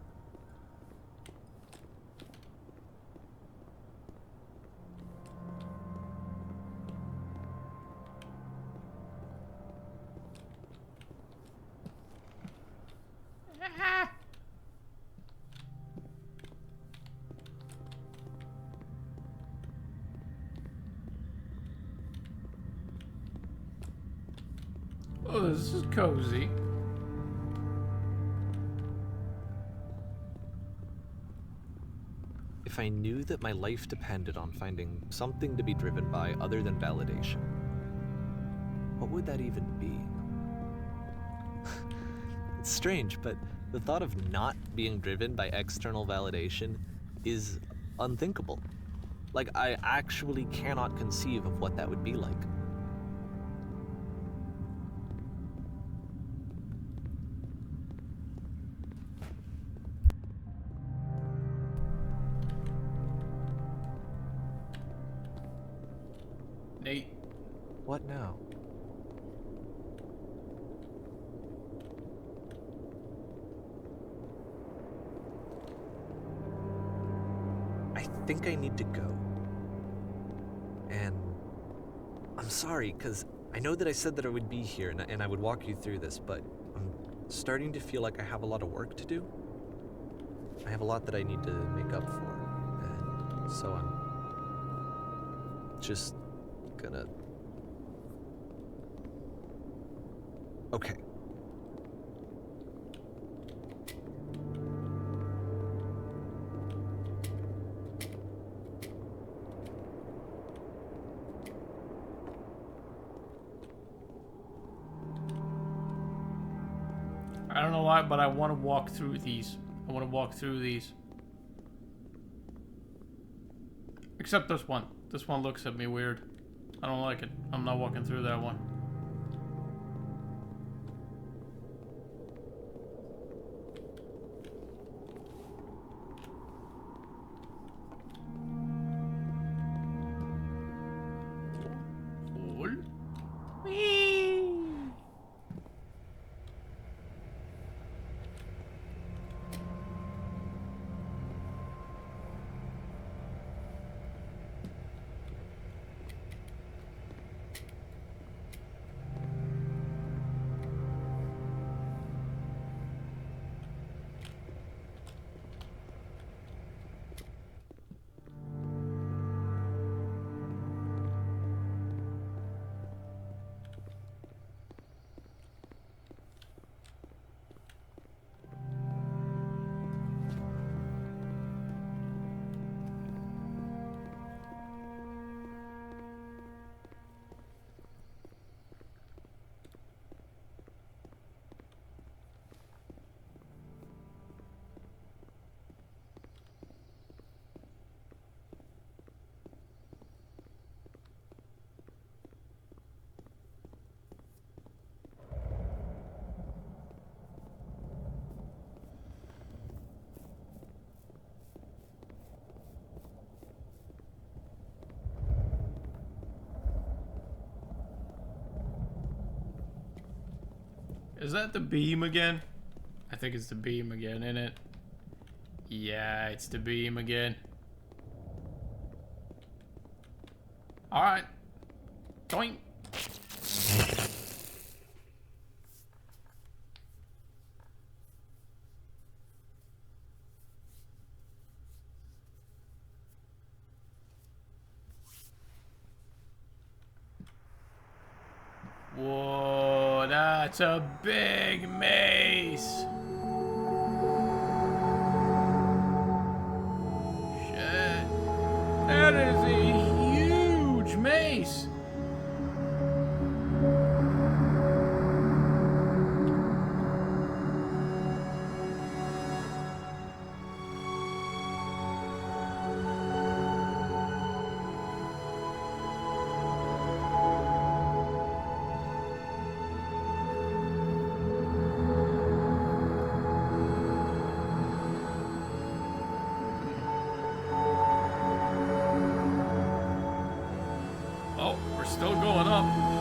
Ah, Oh, this is cozy. If I knew that my life depended on finding something to be driven by other than validation, what would that even be? It's strange, but the thought of not being driven by external validation is unthinkable. Like, I actually cannot conceive of what that would be like. Nate. What now? I think I need to go. And I'm sorry, because I know that I said that I would be here and I would walk you through this, but I'm starting to feel like I have a lot of work to do. I have a lot that I need to make up for. And so I'm just gonna... Okay. I don't know why, but I want to walk through these. Except this one. This one looks at me weird. I don't like it. I'm not walking through that one. Cool. wee. Is that the beam again? I think it's the beam again, isn't it? Yeah, it's the beam again. Alright. Doink. That's a big mace. Shit. That is a huge mace. Oh, we're still going up.